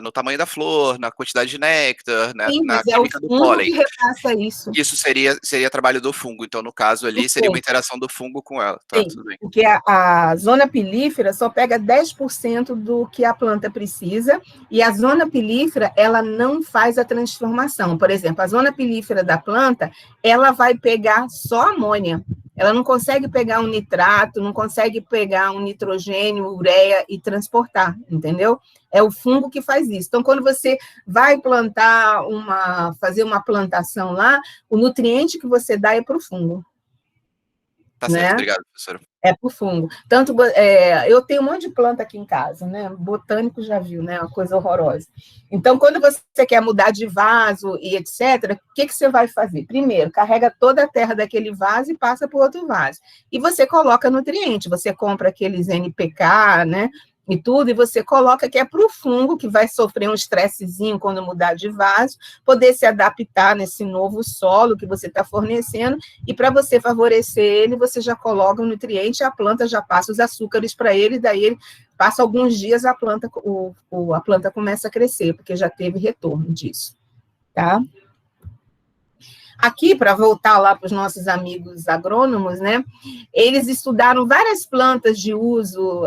no tamanho da flor, na quantidade de néctar, Sim, na mas é o química do fungo pólen. que repassa isso. Isso seria trabalho do fungo, então, no caso ali, seria uma interação do fungo com ela. Tá, sim, tudo bem. porque a zona pilífera só pega 10% do que a planta precisa, e a zona pilífera, ela não faz a transformação. Por exemplo, a zona pilífera da planta, ela vai pegar só amônia. Ela não consegue pegar um nitrato, não consegue pegar um nitrogênio, ureia e transportar, entendeu? É o fungo que faz isso. Então, quando você vai fazer uma plantação lá, o nutriente que você dá é para o fungo. Tá certo, obrigado, professora. É para o fungo. Eu tenho um monte de planta aqui em casa, né? Botânico já viu, né? Uma coisa horrorosa. Então, quando você quer mudar de vaso e etc., o que você vai fazer? Primeiro, carrega toda a terra daquele vaso e passa para o outro vaso. E você coloca nutriente, você compra aqueles NPK, né? E tudo, e você coloca que é para o fungo, que vai sofrer um estressezinho quando mudar de vaso, poder se adaptar nesse novo solo que você está fornecendo, e para você favorecer ele, você já coloca o nutriente, a planta já passa os açúcares para ele, daí ele passa alguns dias, a planta começa a crescer, porque já teve retorno disso, tá? Aqui, para voltar lá para os nossos amigos agrônomos, né, eles estudaram várias plantas de uso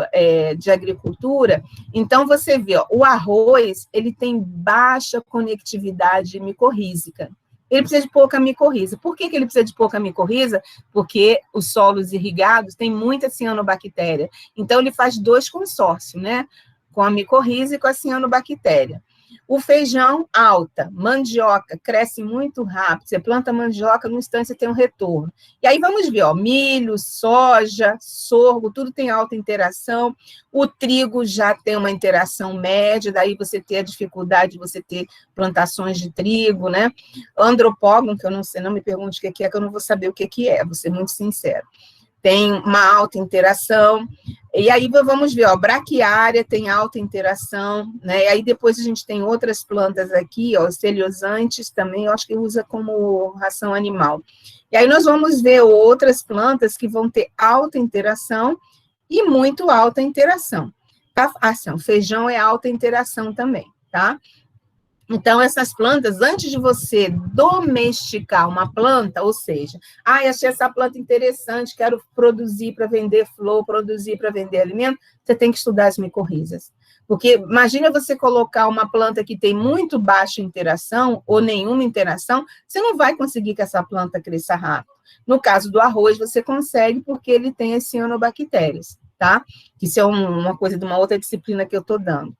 de agricultura, então você vê, ó, o arroz, ele tem baixa conectividade micorrízica, ele precisa de pouca micorriza. Por que ele precisa de pouca micorriza? Porque os solos irrigados têm muita cianobactéria, então ele faz 2 consórcios, né, com a micorriza e com a cianobactéria. O feijão, alta. Mandioca, cresce muito rápido. Você planta mandioca, no instante você tem um retorno. E aí vamos ver, ó, milho, soja, sorgo, tudo tem alta interação. O trigo já tem uma interação média, daí você tem a dificuldade de você ter plantações de trigo, né? Andropógon, que eu não sei, não me pergunte o que é, que eu não vou saber o que é, vou ser muito sincero. tem uma alta interação. E aí vamos ver, ó, braquiária tem alta interação, né? E aí depois a gente tem outras plantas aqui, ó, celiosantes também, eu acho que usa como ração animal. E aí nós vamos ver outras plantas que vão ter alta interação e muito alta interação. Tá? Assim, o feijão é alta interação também, tá? Então, essas plantas, antes de você domesticar uma planta, ou seja, achei essa planta interessante, quero produzir para vender flor, produzir para vender alimento, você tem que estudar as micorrizas. Porque imagina você colocar uma planta que tem muito baixa interação ou nenhuma interação, você não vai conseguir que essa planta cresça rápido. No caso do arroz, você consegue porque ele tem as cianobactérias, tá? Isso é uma coisa de uma outra disciplina que eu estou dando,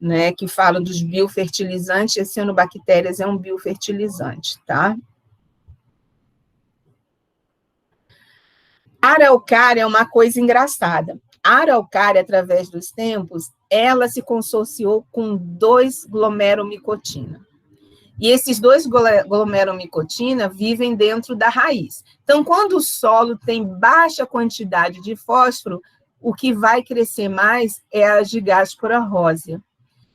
né, que fala dos biofertilizantes, e cianobactérias é um biofertilizante, tá? A araucária é uma coisa engraçada. A araucária, através dos tempos, ela se consorciou com 2-glomeromicotina. E esses 2-glomeromicotina vivem dentro da raiz. Então, quando o solo tem baixa quantidade de fósforo, o que vai crescer mais é a Gigáspora rósea.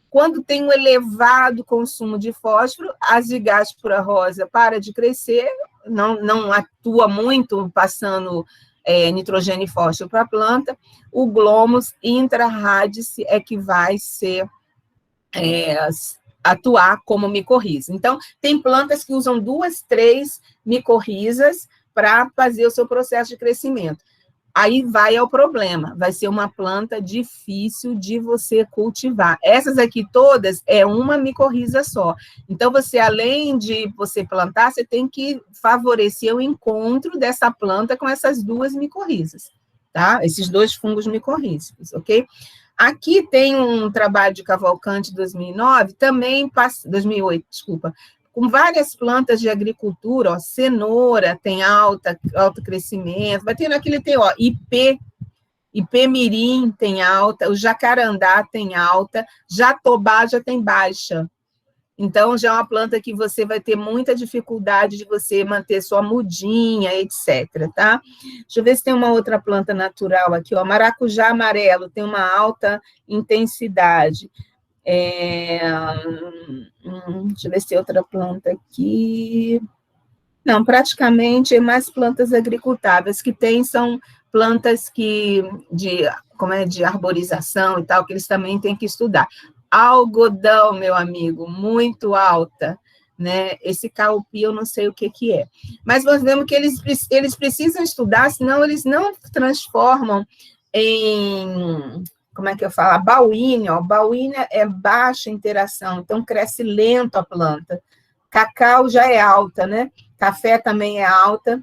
Quando tem um elevado consumo de fósforo, a Gigáspora rósea para de crescer, não atua muito passando nitrogênio e fósforo para a planta, o Glomus intrarradice é que vai ser atuar como micorriza. Então, tem plantas que usam 2, 3 micorrizas para fazer o seu processo de crescimento. Aí vai ao problema, vai ser uma planta difícil de você cultivar. Essas aqui todas é uma micorriza só. Então, você, além de você plantar, você tem que favorecer o encontro dessa planta com essas 2 micorrizas, tá? Esses 2 fungos micorrízicos, ok? Aqui tem um trabalho de Cavalcante, 2009, também, 2008, desculpa, com várias plantas de agricultura, ó, cenoura tem alto crescimento, vai tendo aquele, tem, ó, ipê-mirim tem alta, o jacarandá tem alta, jatobá já tem baixa. Então, já é uma planta que você vai ter muita dificuldade de você manter sua mudinha, etc, tá? Deixa eu ver se tem uma outra planta natural aqui, ó, maracujá amarelo, tem uma alta intensidade. Deixa eu ver se tem outra planta aqui. Não, praticamente é mais plantas agricultáveis que tem, são plantas que de arborização e tal, que eles também têm que estudar. Algodão, meu amigo, muito alta, né? Esse caupi eu não sei o que é. Mas nós vemos que eles precisam estudar, senão eles não transformam em... Como é que eu falo? A baúínia, ó, baúínia é baixa interação, então cresce lento a planta. Cacau já é alta, né? Café também é alta,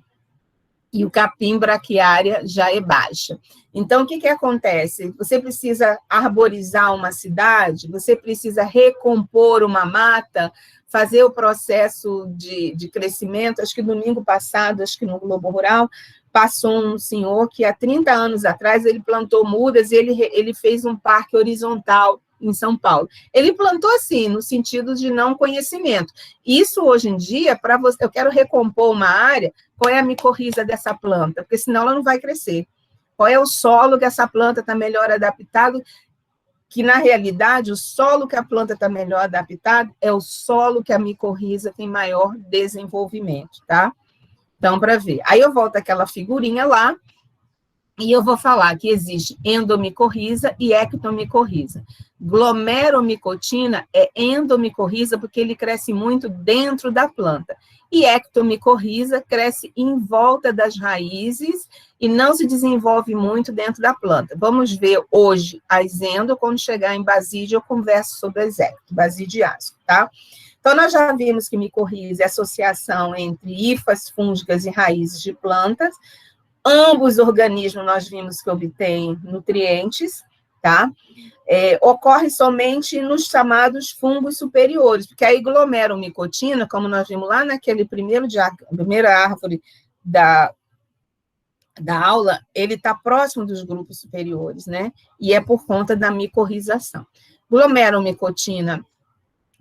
e o capim braquiária já é baixa. Então, o que acontece? Você precisa arborizar uma cidade, você precisa recompor uma mata, fazer o processo de crescimento. Acho que domingo passado, acho que no Globo Rural, passou um senhor que há 30 anos atrás ele plantou mudas e ele fez um parque horizontal em São Paulo. Ele plantou assim, no sentido de não conhecimento. Isso, hoje em dia, para você, eu quero recompor uma área, qual é a micorriza dessa planta? Porque senão ela não vai crescer. Qual é o solo que essa planta está melhor adaptado? Que, na realidade, o solo que a planta está melhor adaptado é o solo que a micorriza tem maior desenvolvimento, tá? Então, para ver. Aí eu volto àquela figurinha lá, e eu vou falar que existe endomicorriza e ectomicorriza. Glomeromicotina é endomicorriza porque ele cresce muito dentro da planta. E ectomicorriza cresce em volta das raízes e não se desenvolve muito dentro da planta. Vamos ver hoje as endo, quando chegar em basídio eu converso sobre as basidiáceas, tá? Então, nós já vimos que micorriza é associação entre hifas fúngicas e raízes de plantas. Ambos organismos nós vimos que obtêm nutrientes, tá? Ocorre somente nos chamados fungos superiores, porque a glomeromicotina, como nós vimos lá naquele primeira árvore da aula, ele está próximo dos grupos superiores, né? E é por conta da micorrização. Glomeromicotina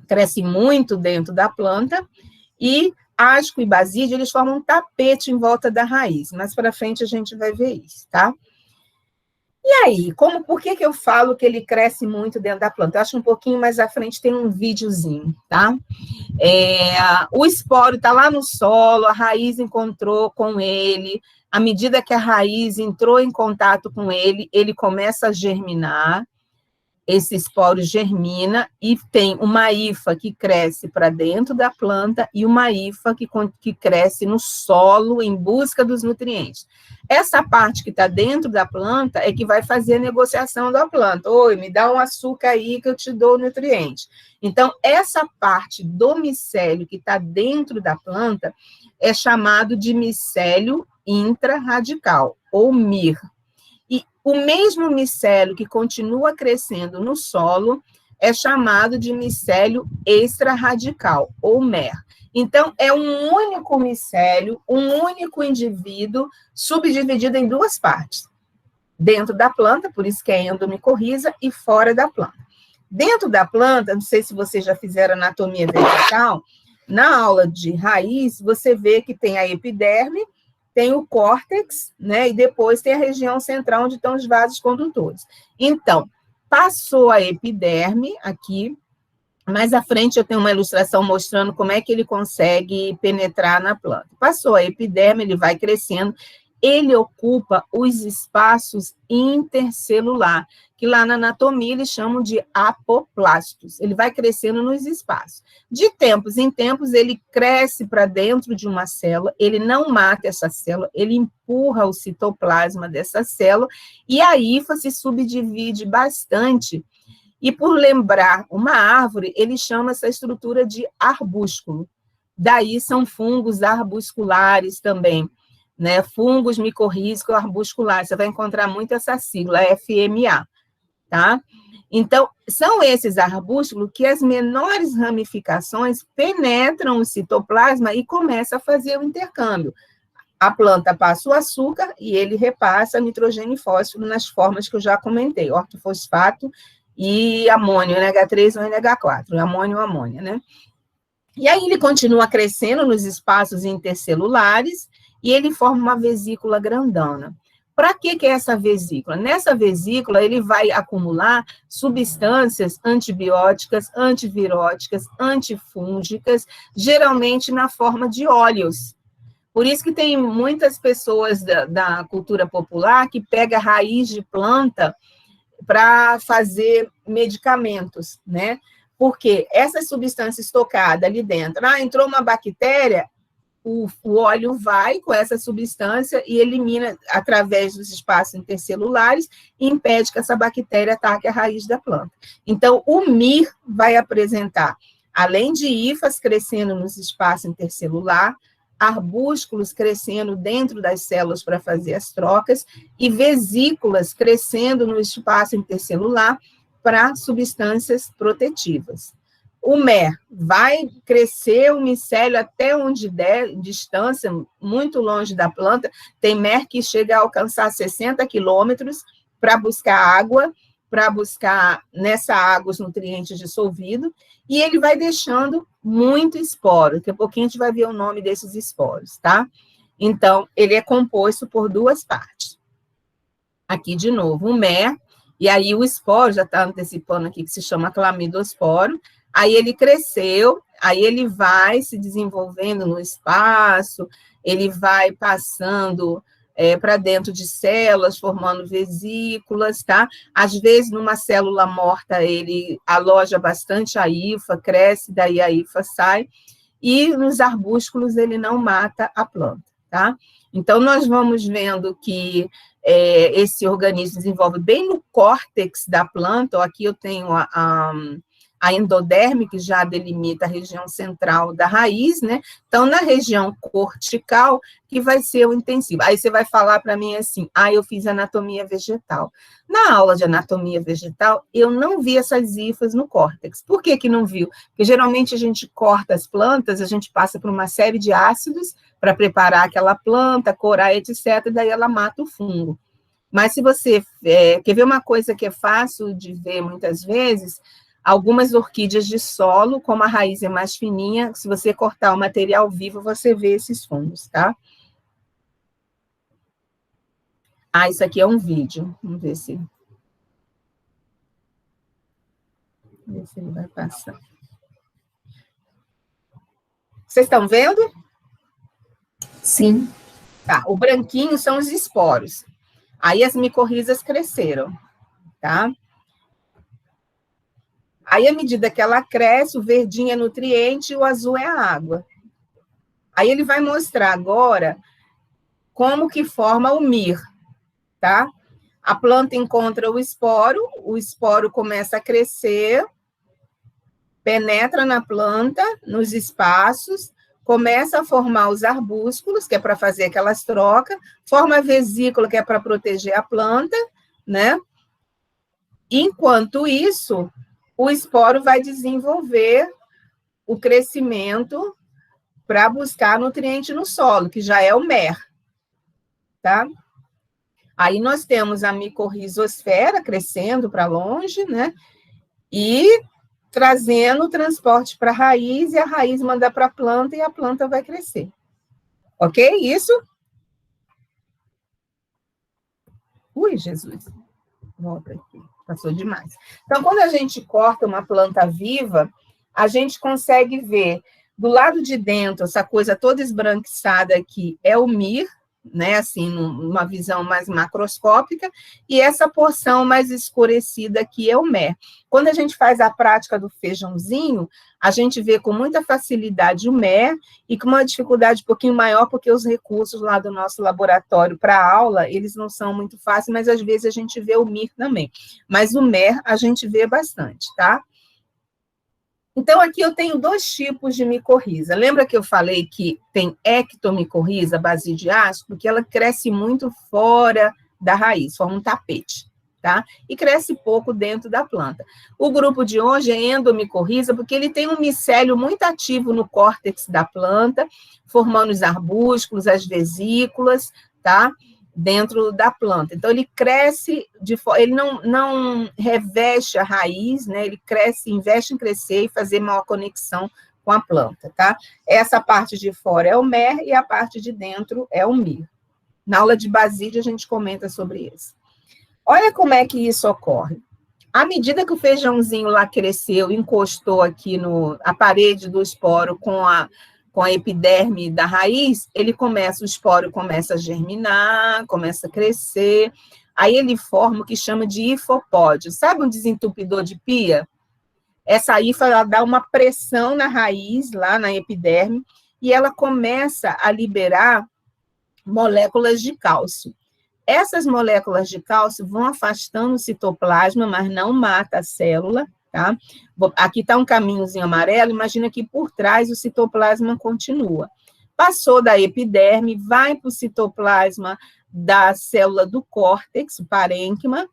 cresce muito dentro da planta, e asco e basídio, eles formam um tapete em volta da raiz. Mais para frente a gente vai ver isso, tá? E aí, por que eu falo que ele cresce muito dentro da planta? Eu acho que um pouquinho mais à frente tem um videozinho, tá? O esporo está lá no solo, a raiz encontrou com ele, à medida que a raiz entrou em contato com ele, ele começa a germinar, esse esporo germina e tem uma hifa que cresce para dentro da planta e uma hifa que cresce no solo em busca dos nutrientes. Essa parte que está dentro da planta é que vai fazer a negociação da planta. Oi, me dá um açúcar aí que eu te dou o nutriente. Então, essa parte do micélio que está dentro da planta é chamado de micélio intrarradical, ou MIR. E o mesmo micélio que continua crescendo no solo é chamado de micélio extrarradical, ou MER. Então, é um único micélio, um único indivíduo, subdividido em duas partes. Dentro da planta, por isso que é endomicorriza, e fora da planta. Dentro da planta, não sei se vocês já fizeram anatomia vegetal, na aula de raiz, você vê que tem a epiderme, tem o córtex, né, e depois tem a região central, onde estão os vasos condutores. Então, passou a epiderme aqui, mais à frente eu tenho uma ilustração mostrando como é que ele consegue penetrar na planta. Passou a epiderme, ele vai crescendo, ele ocupa os espaços intercelular, que lá na anatomia eles chamam de apoplastos. Ele vai crescendo nos espaços. De tempos em tempos, ele cresce para dentro de uma célula, ele não mata essa célula, ele empurra o citoplasma dessa célula, e a hifa se subdivide bastante. E por lembrar uma árvore, ele chama essa estrutura de arbúsculo. Daí são fungos arbusculares também, né? Fungos micorrízicos arbusculares. Você vai encontrar muito essa sigla, FMA, tá? Então, são esses arbúsculos que as menores ramificações penetram o citoplasma e começam a fazer o intercâmbio. A planta passa o açúcar e ele repassa nitrogênio e fósforo nas formas que eu já comentei, ortofosfato e amônio, NH3 ou NH4, amônio ou amônia, né? E aí ele continua crescendo nos espaços intercelulares e ele forma uma vesícula grandona. Para que é essa vesícula? Nessa vesícula, ele vai acumular substâncias antibióticas, antiviróticas, antifúngicas, geralmente na forma de óleos. Por isso que tem muitas pessoas da cultura popular que pega raiz de planta para fazer medicamentos, né? Porque essas substâncias estocadas ali dentro, entrou uma bactéria, o óleo vai com essa substância e elimina através dos espaços intercelulares e impede que essa bactéria ataque a raiz da planta. Então, o MIR vai apresentar, além de hifas crescendo nos espaços intercelular, arbúsculos crescendo dentro das células para fazer as trocas e vesículas crescendo no espaço intercelular para substâncias protetivas. O MER vai crescer o micélio até onde der, distância, muito longe da planta. Tem MER que chega a alcançar 60 quilômetros para buscar água, para buscar nessa água os nutrientes dissolvidos, e ele vai deixando muito esporo. Daqui a pouquinho a gente vai ver o nome desses esporos, tá? Então, ele é composto por duas partes. Aqui, de novo, o MER, e aí o esporo, já está antecipando aqui, que se chama clamidosporo. Aí ele cresceu, aí ele vai se desenvolvendo no espaço, ele vai passando para dentro de células, formando vesículas, tá? Às vezes, numa célula morta, ele aloja bastante a hifa, cresce, daí a hifa sai, e nos arbúsculos ele não mata a planta, tá? Então, nós vamos vendo que esse organismo desenvolve bem no córtex da planta, aqui eu tenho a endoderme, que já delimita a região central da raiz, né? Então, na região cortical, que vai ser o intensivo. Aí você vai falar para mim assim, eu fiz anatomia vegetal. Na aula de anatomia vegetal, eu não vi essas hifas no córtex. Por que que não viu? Porque geralmente a gente corta as plantas, a gente passa por uma série de ácidos para preparar aquela planta, corar, etc., e daí ela mata o fungo. Mas se você quer ver uma coisa que é fácil de ver muitas vezes, Algumas orquídeas de solo, como a raiz é mais fininha, se você cortar o material vivo, você vê esses fungos, tá? Ah, isso aqui é um vídeo. Vamos ver se ele vai passar. Vocês estão vendo? Sim. Tá, o branquinho são os esporos. Aí as micorrizas cresceram, tá? Aí, à medida que ela cresce, o verdinho é nutriente e o azul é a água. Aí ele vai mostrar agora como que forma o mir, tá? A planta encontra o esporo começa a crescer, penetra na planta, nos espaços, começa a formar os arbúsculos, que é para fazer aquelas trocas, forma a vesícula, que é para proteger a planta, né? Enquanto isso, o esporo vai desenvolver o crescimento para buscar nutriente no solo, que já é o MER, tá? Aí nós temos a micorrizosfera crescendo para longe, né? E trazendo o transporte para a raiz, e a raiz manda para a planta, e a planta vai crescer. Ok? Isso? Ui, Jesus. Volta aqui. Passou demais. Então, quando a gente corta uma planta viva, a gente consegue ver do lado de dentro, essa coisa toda esbranquiçada aqui é o mir, né, assim, numa visão mais macroscópica, e essa porção mais escurecida aqui é o mer. Quando a gente faz a prática do feijãozinho, a gente vê com muita facilidade o mer, e com uma dificuldade um pouquinho maior, porque os recursos lá do nosso laboratório para a aula, eles não são muito fáceis, mas às vezes a gente vê o mir também. Mas o mer a gente vê bastante, tá? Então, aqui eu tenho dois tipos de micorriza. Lembra que eu falei que tem ectomicorriza basidiácea? Porque ela cresce muito fora da raiz, forma um tapete, tá? E cresce pouco dentro da planta. O grupo de hoje é endomicorriza, porque ele tem um micélio muito ativo no córtex da planta, formando os arbúsculos, as vesículas, tá? Dentro da planta. Então, ele cresce, ele não reveste a raiz, né? Ele cresce, investe em crescer e fazer maior conexão com a planta, tá? Essa parte de fora é o mer e a parte de dentro é o mir. Na aula de basídia, a gente comenta sobre isso. Olha como é que isso ocorre. À medida que o feijãozinho lá cresceu, encostou aqui a parede do esporo com a epiderme da raiz, o esporo começa a germinar, começa a crescer, aí ele forma o que chama de hifopódio. Sabe um desentupidor de pia? Essa hifa, ela dá uma pressão na raiz, lá na epiderme, e ela começa a liberar moléculas de cálcio. Essas moléculas de cálcio vão afastando o citoplasma, mas não mata a célula, tá? Aqui está um caminhozinho amarelo, imagina que por trás o citoplasma continua. Passou da epiderme, vai para o citoplasma da célula do córtex, o parênquima,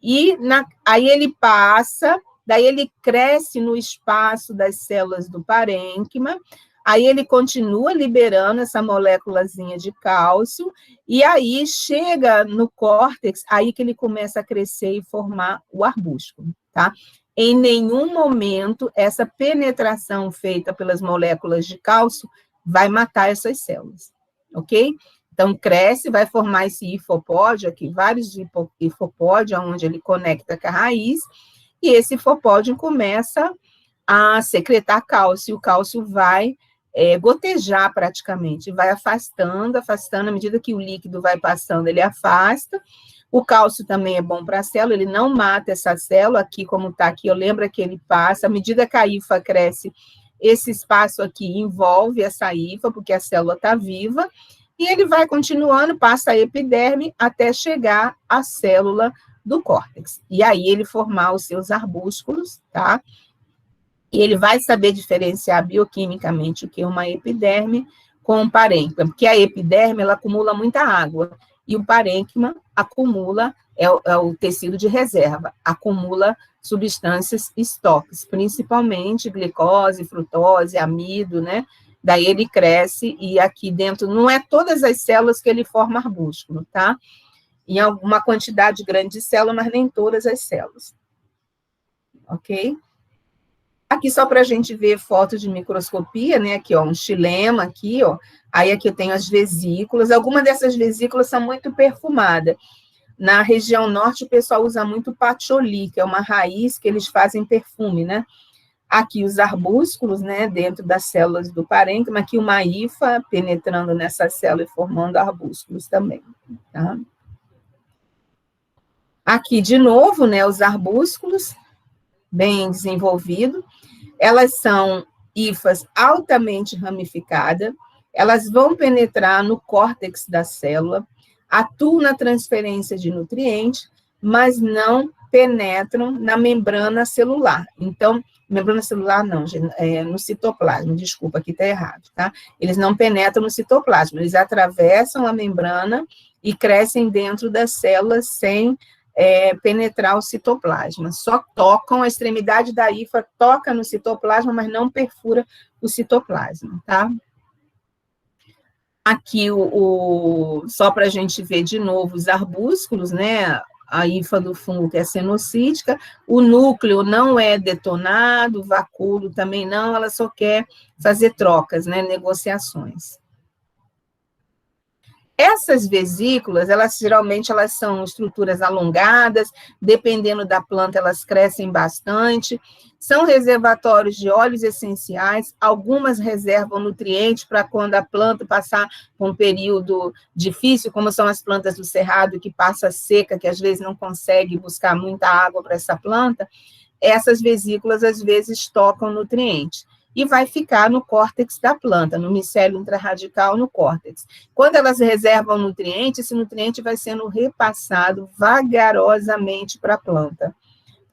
e aí ele passa, daí ele cresce no espaço das células do parênquima, aí ele continua liberando essa moléculazinha de cálcio, e aí chega no córtex, aí que ele começa a crescer e formar o arbúsculo, tá? Em nenhum momento, essa penetração feita pelas moléculas de cálcio vai matar essas células, ok? Então, cresce, vai formar esse hifopódio aqui, vários hifopódios, onde ele conecta com a raiz, e esse hifopódio começa a secretar cálcio, e o cálcio vai gotejar praticamente, vai afastando, à medida que o líquido vai passando, ele afasta. O cálcio também é bom para a célula, ele não mata essa célula, aqui como está aqui, eu lembro que ele passa, à medida que a hifa cresce, esse espaço aqui envolve essa hifa, porque a célula está viva, e ele vai continuando, passa a epiderme, até chegar à célula do córtex. E aí ele formar os seus arbúsculos, tá? E ele vai saber diferenciar bioquimicamente o que é uma epiderme com um parênquima, porque a epiderme, ela acumula muita água, e o parênquima acumula, é o tecido de reserva, acumula substâncias estoques, principalmente glicose, frutose, amido, né? Daí ele cresce, e aqui dentro, não é todas as células que ele forma arbúsculo, tá? Em alguma quantidade grande de células, mas nem todas as células. Ok? Aqui só para a gente ver foto de microscopia, né? Aqui, ó, um xilema aqui, ó. Aí aqui eu tenho as vesículas. Algumas dessas vesículas são muito perfumadas. Na região norte, o pessoal usa muito patchouli, que é uma raiz que eles fazem perfume, né? Aqui os arbúsculos, né, dentro das células do parênquima, aqui uma hifa penetrando nessa célula e formando arbúsculos também, tá? Aqui, de novo, né, os arbúsculos, bem desenvolvido, elas são hifas altamente ramificadas, elas vão penetrar no córtex da célula, atuam na transferência de nutrientes, mas não penetram na membrana celular. Então, membrana celular não, no citoplasma, desculpa, aqui está errado, tá? Eles não penetram no citoplasma, eles atravessam a membrana e crescem dentro das células sem penetrar o citoplasma. Só tocam, a extremidade da hifa toca no citoplasma, mas não perfura o citoplasma, tá? Aqui, só para a gente ver de novo os arbúsculos, né? A hifa do fungo que é cenocítica, o núcleo não é detonado, o vacúolo também não, ela só quer fazer trocas, né? Negociações. Essas vesículas, geralmente elas são estruturas alongadas, dependendo da planta, elas crescem bastante, são reservatórios de óleos essenciais, algumas reservam nutrientes para quando a planta passar por um período difícil, como são as plantas do cerrado, que passa seca, que às vezes não consegue buscar muita água para essa planta, essas vesículas, às vezes, tocam nutrientes. E vai ficar no córtex da planta, no micélio intrarradical, no córtex. Quando elas reservam nutriente, esse nutriente vai sendo repassado vagarosamente para a planta,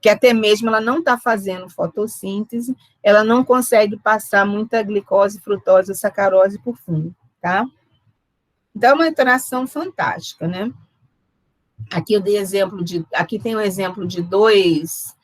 que até mesmo ela não está fazendo fotossíntese, ela não consegue passar muita glicose, frutose ou sacarose por fundo, tá? Então, é uma interação fantástica, né? Aqui eu dei exemplo aqui tem um exemplo de dois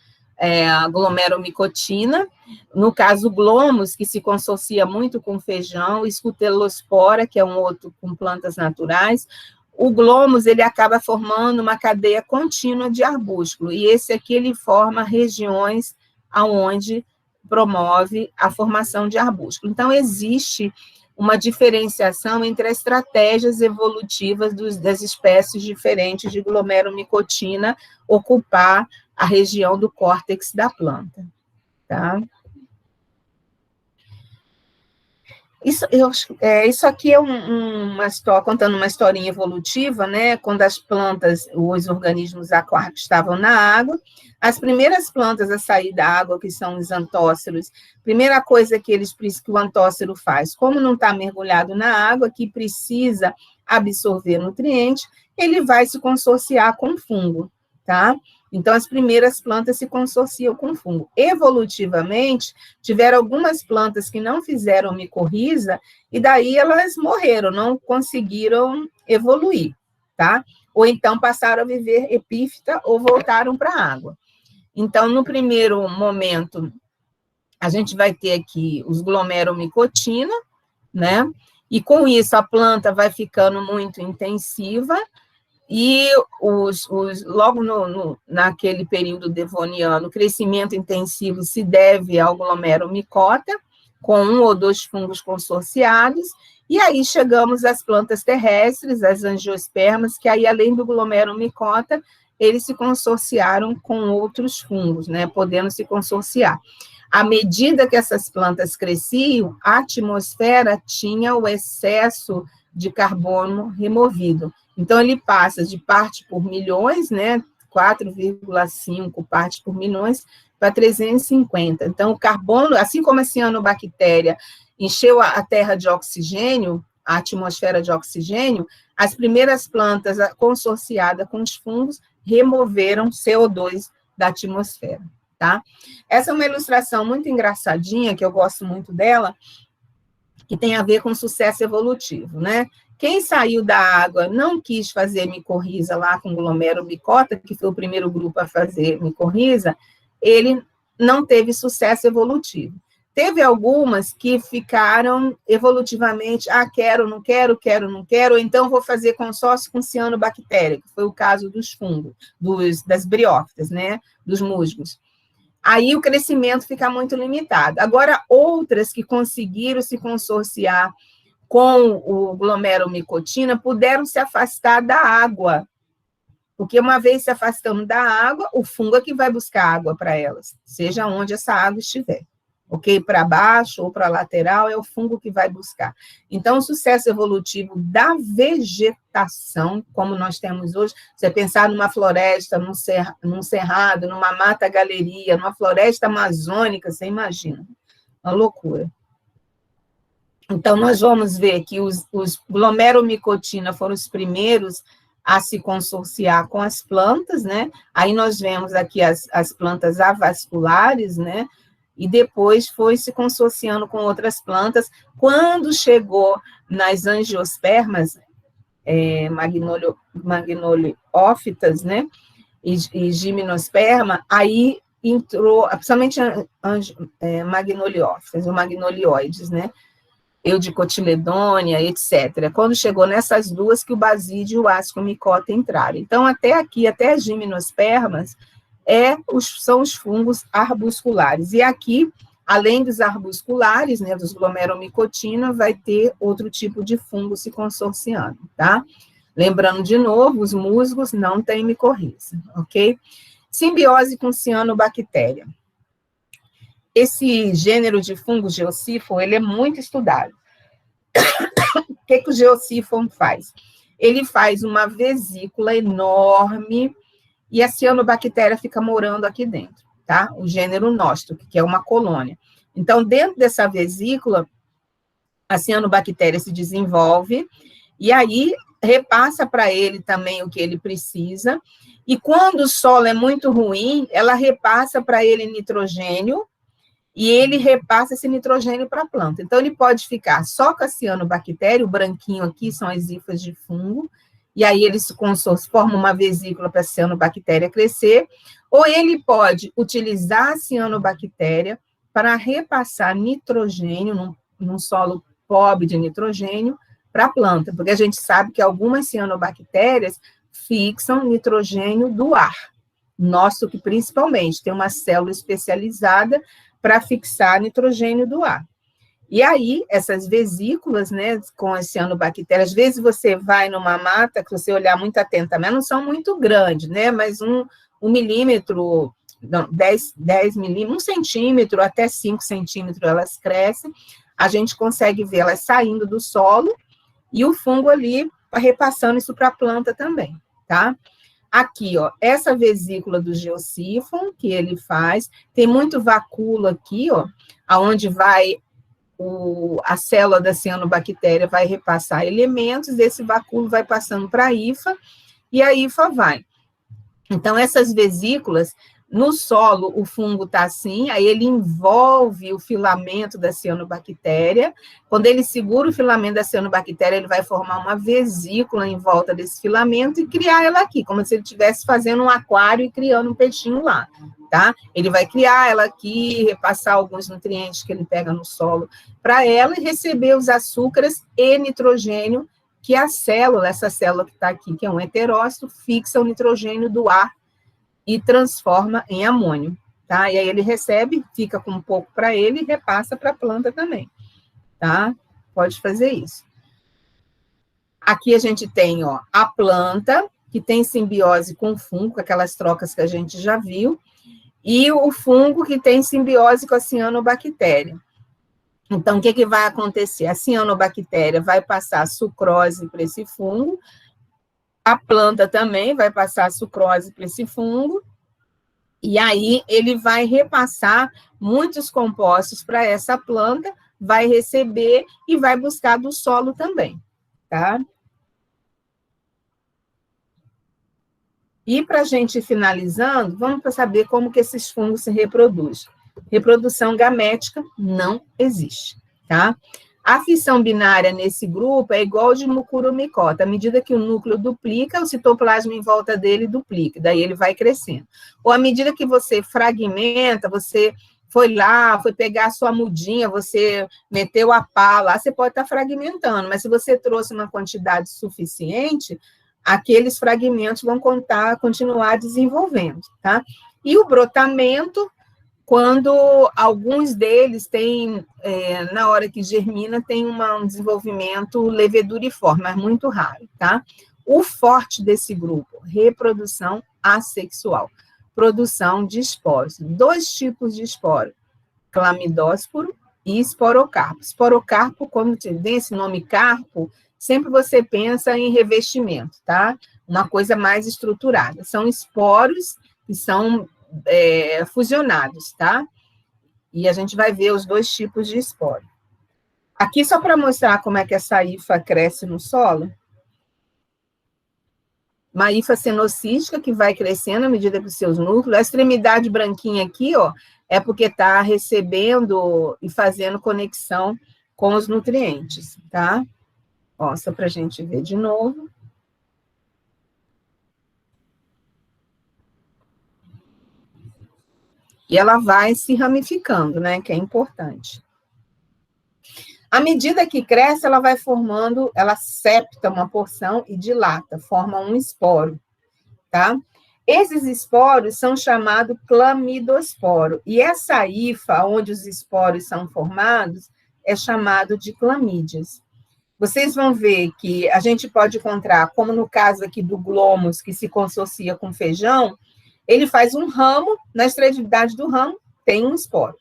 glomerulomicotina, no caso o glomus, que se consorcia muito com feijão, escutelospora, que é um outro com plantas naturais, o glomus, ele acaba formando uma cadeia contínua de arbúsculo, e esse aqui, ele forma regiões aonde promove a formação de arbúsculo. Então, existe uma diferenciação entre as estratégias evolutivas das espécies diferentes de glomerulomicotina ocupar a região do córtex da planta, tá? Isso aqui é contando uma historinha evolutiva, né? Quando as plantas, os organismos aquáticos estavam na água, as primeiras plantas a sair da água, que são os antóceros, primeira coisa que o antócero faz, como não está mergulhado na água, que precisa absorver nutrientes, ele vai se consorciar com fungo, tá? Então, as primeiras plantas se consorciam com fungo. Evolutivamente, tiveram algumas plantas que não fizeram micorriza, e daí elas morreram, não conseguiram evoluir, tá? Ou então passaram a viver epífita ou voltaram para a água. Então, no primeiro momento, a gente vai ter aqui os glomerulomicotina, né? E com isso a planta vai ficando muito intensiva, e logo naquele período devoniano, o crescimento intensivo se deve ao glomerulomicota, com um ou dois fungos consorciados, e aí chegamos às plantas terrestres, as angiospermas, que aí, além do glomerulomicota, eles se consorciaram com outros fungos, né, podendo se consorciar. À medida que essas plantas cresciam, a atmosfera tinha o excesso de carbono removido. Então, ele passa de parte por milhões, né, 4,5 partes por milhões, para 350. Então, o carbono, assim como a cianobactéria encheu a terra de oxigênio, a atmosfera de oxigênio, as primeiras plantas consorciadas com os fungos removeram CO2 da atmosfera, tá? Essa é uma ilustração muito engraçadinha, que eu gosto muito dela, que tem a ver com sucesso evolutivo, né? Quem saiu da água não quis fazer micorriza lá com glomerulomicota, que foi o primeiro grupo a fazer micorriza, ele não teve sucesso evolutivo. Teve algumas que ficaram evolutivamente, quero, não quero, ou então vou fazer consórcio com cianobactéria, que foi o caso dos fungos, das briófitas, né, dos musgos. aí o crescimento fica muito limitado. Agora, outras que conseguiram se consorciar com o glomerulomicotina puderam se afastar da água, porque uma vez se afastando da água, o fungo é que vai buscar água para elas, seja onde essa água estiver. Ok? Para baixo ou para lateral, é o fungo que vai buscar. Então, o sucesso evolutivo da vegetação, como nós temos hoje, você pensar numa floresta, num cerrado, numa mata-galeria, numa floresta amazônica, você imagina, uma loucura. Então, nós vamos ver que os glomerulomicotina foram os primeiros a se consorciar com as plantas, né? Aí nós vemos aqui as plantas avasculares, né? E depois foi se consorciando com outras plantas. Quando chegou nas angiospermas, magnoliófitas, né? E gimnosperma, aí entrou, principalmente magnoliófitas, ou magnolioides, né? Eudicotiledônia, etc. Quando chegou nessas duas que o basídio e o ascomicota entraram. Então, até aqui, até as gimnospermas, são os fungos arbusculares. E aqui, além dos arbusculares, né, dos glomerulomicotina, vai ter outro tipo de fungo se consorciando, tá? Lembrando de novo, os musgos não têm micorriza, ok? Simbiose com cianobactéria. Esse gênero de fungo geossífon, ele é muito estudado. O que o geossífon faz? Ele faz uma vesícula enorme e a cianobactéria fica morando aqui dentro, tá? O gênero Nostoc, que é uma colônia. Então, dentro dessa vesícula, a cianobactéria se desenvolve e aí repassa para ele também o que ele precisa. E quando o solo é muito ruim, ela repassa para ele nitrogênio, e ele repassa esse nitrogênio para a planta. Então, ele pode ficar só com a cianobactéria, o branquinho aqui são as hifas de fungo, e aí eles formam uma vesícula para a cianobactéria crescer, ou ele pode utilizar a cianobactéria para repassar nitrogênio num solo pobre de nitrogênio para a planta, porque a gente sabe que algumas cianobactérias fixam nitrogênio do ar, nosso que principalmente tem uma célula especializada para fixar nitrogênio do ar. E aí, essas vesículas, né, com as cianobactérias, às vezes você vai numa mata, que você olhar muito atentamente, não são muito grandes, né, mas um milímetro, não, 10 milímetros, 1 centímetro até 5 centímetros elas crescem, a gente consegue ver elas saindo do solo, e o fungo ali repassando isso para a planta também, tá? Aqui, ó, essa vesícula do geossífon que ele faz, tem muito vacúolo aqui, ó, aonde vai a célula da cianobactéria vai repassar elementos, esse vacúolo vai passando para a hifa, e a hifa vai. Então, essas vesículas, no solo, o fungo está assim, aí ele envolve o filamento da cianobactéria. Quando ele segura o filamento da cianobactéria, ele vai formar uma vesícula em volta desse filamento e criar ela aqui, como se ele estivesse fazendo um aquário e criando um peixinho lá, tá? Ele vai criar ela aqui, repassar alguns nutrientes que ele pega no solo para ela e receber os açúcares e nitrogênio que a célula, essa célula que está aqui, que é um heterócito, fixa o nitrogênio do ar e transforma em amônio, tá? E aí ele recebe, fica com um pouco para ele e repassa para a planta também, tá? Pode fazer isso. Aqui a gente tem, ó, a planta, que tem simbiose com o fungo, aquelas trocas que a gente já viu, e o fungo que tem simbiose com a cianobactéria. Então, o que vai acontecer? A cianobactéria vai passar sucrose para esse fungo, a planta também vai passar sucrose para esse fungo, e aí ele vai repassar muitos compostos para essa planta, vai receber e vai buscar do solo também, tá? E para a gente ir finalizando, vamos para saber como que esses fungos se reproduzem. Reprodução gamética não existe, tá? A fissão binária nesse grupo é igual de mucuromicota. À medida que o núcleo duplica, o citoplasma em volta dele duplica, daí ele vai crescendo. Ou à medida que você fragmenta, você foi lá, foi pegar a sua mudinha, você meteu a pá lá, você pode estar fragmentando, mas se você trouxe uma quantidade suficiente, aqueles fragmentos vão continuar desenvolvendo, tá? E o brotamento quando alguns deles têm, na hora que germina, tem um desenvolvimento leveduriforme, mas muito raro, tá? O forte desse grupo, reprodução assexual, produção de esporos. 2 tipos de esporo, clamidósporo e esporocarpo. Esporocarpo, quando tem esse nome carpo, sempre você pensa em revestimento, tá? Uma coisa mais estruturada. São esporos que são fusionados, tá? E a gente vai ver os 2 tipos de esporo. Aqui, só para mostrar como é que essa hifa cresce no solo, uma hifa cenocística que vai crescendo à medida que os seus núcleos, a extremidade branquinha aqui, ó, é porque está recebendo e fazendo conexão com os nutrientes, tá? Ó, só para a gente ver de novo. E ela vai se ramificando, né, que é importante. À medida que cresce, ela vai formando, ela septa uma porção e dilata, forma um esporo, tá? Esses esporos são chamados clamidosporo, e essa hifa, onde os esporos são formados, é chamado de clamídeas. Vocês vão ver que a gente pode encontrar, como no caso aqui do glomus, que se consorcia com feijão, ele faz um ramo, na extremidade do ramo tem um esporo,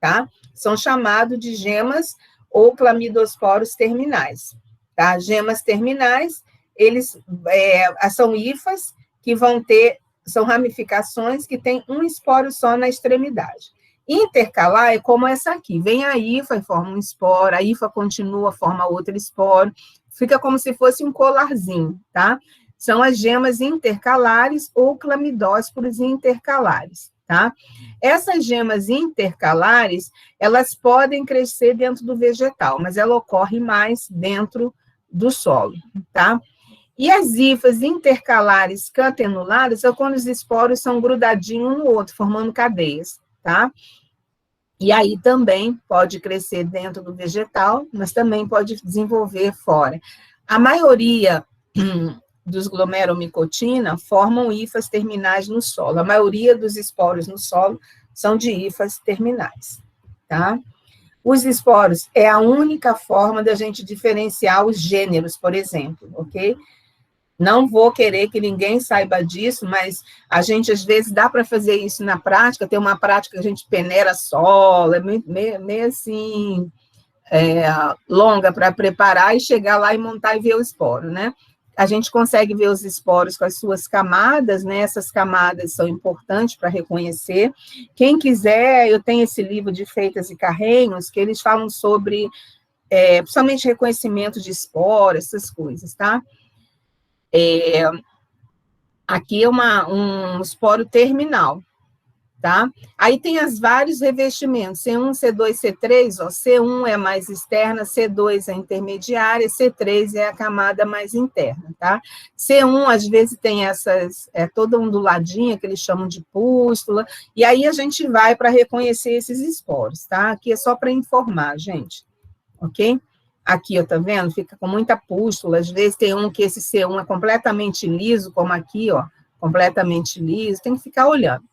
tá? São chamados de gemas ou clamidosporos terminais, tá? Gemas terminais, eles são hifas que vão ter, são ramificações que têm um esporo só na extremidade. Intercalar é como essa aqui, vem a hifa e forma um esporo, a hifa continua, forma outro esporo, fica como se fosse um colarzinho, tá? São as gemas intercalares ou clamidósporos intercalares, tá? Essas gemas intercalares, elas podem crescer dentro do vegetal, mas ela ocorre mais dentro do solo, tá? E as hifas intercalares catenulares são quando os esporos são grudadinhos um no outro, formando cadeias, tá? E aí também pode crescer dentro do vegetal, mas também pode desenvolver fora. A maioria dos glomerulomicotina formam hifas terminais no solo. A maioria dos esporos no solo são de hifas terminais, tá? Os esporos é a única forma da gente diferenciar os gêneros, por exemplo, ok? Não vou querer que ninguém saiba disso, mas a gente, às vezes, dá para fazer isso na prática, tem uma prática que a gente peneira solo, é meio assim, longa para preparar e chegar lá e montar e ver o esporo, né? A gente consegue ver os esporos com as suas camadas, né? Essas camadas são importantes para reconhecer. Quem quiser, eu tenho esse livro de Freitas e Carrenhos, que eles falam sobre, principalmente reconhecimento de esporos, essas coisas, tá? Aqui é um esporo terminal, tá? Aí tem os vários revestimentos, C1, C2, C3, ó, C1 é mais externa, C2 é intermediária, C3 é a camada mais interna, tá? C1, às vezes, tem essas, toda onduladinha, que eles chamam de pústula, e aí a gente vai para reconhecer esses esporos, tá? Aqui é só para informar, gente, ok? Aqui, ó, tá vendo? Fica com muita pústula, às vezes tem um que esse C1 é completamente liso, como aqui, ó, completamente liso, tem que ficar olhando.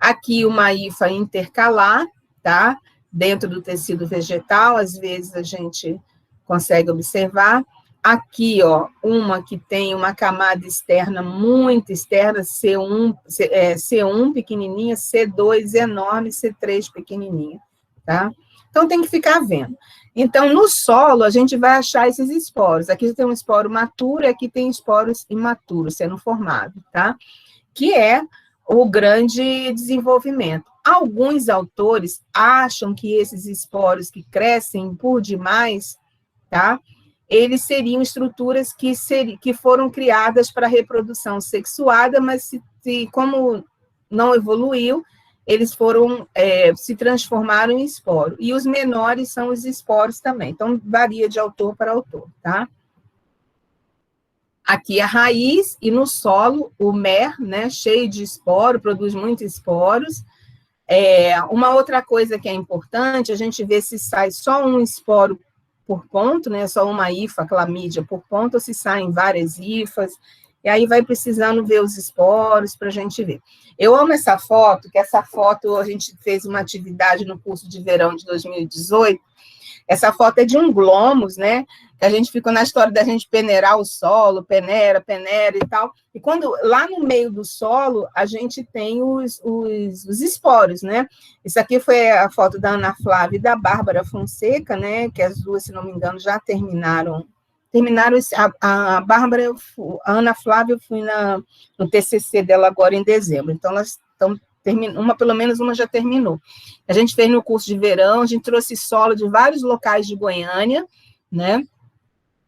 Aqui uma hifa intercalar, tá? Dentro do tecido vegetal, às vezes a gente consegue observar. Aqui, ó, uma que tem uma camada externa muito externa, C1 pequenininha, C2 enorme, C3 pequenininha, tá? Então, tem que ficar vendo. Então, no solo, a gente vai achar esses esporos. Aqui tem um esporo maturo e aqui tem esporos imaturos sendo formados, tá? Que é o grande desenvolvimento. Alguns autores acham que esses esporos que crescem por demais, tá? Eles seriam estruturas que foram criadas para reprodução sexuada, mas como não evoluiu, eles se transformaram em esporo. E os menores são os esporos também. Então, varia de autor para autor, tá? Aqui a raiz, e no solo, o mer, né, cheio de esporo, produz muitos esporos. Uma outra coisa que é importante, a gente vê se sai só um esporo por ponto, né, só uma hifa, clamídia por ponto, ou se saem várias hifas. e aí vai precisando ver os esporos para a gente ver. Eu amo essa foto, que essa foto a gente fez uma atividade no curso de verão de 2018. Essa foto é de um glomus, né? Que a gente ficou na história da gente peneirar o solo, peneira e tal. E quando lá no meio do solo, a gente tem os esporos, né? Isso aqui foi a foto da Ana Flávia e da Bárbara Fonseca, né? Que as duas, se não me engano, já terminaram. A Bárbara, a Ana Flávia, eu fui no TCC dela agora em dezembro. Então, elas estão pelo menos uma já terminou. A gente fez no curso de verão, a gente trouxe solo de vários locais de Goiânia, né?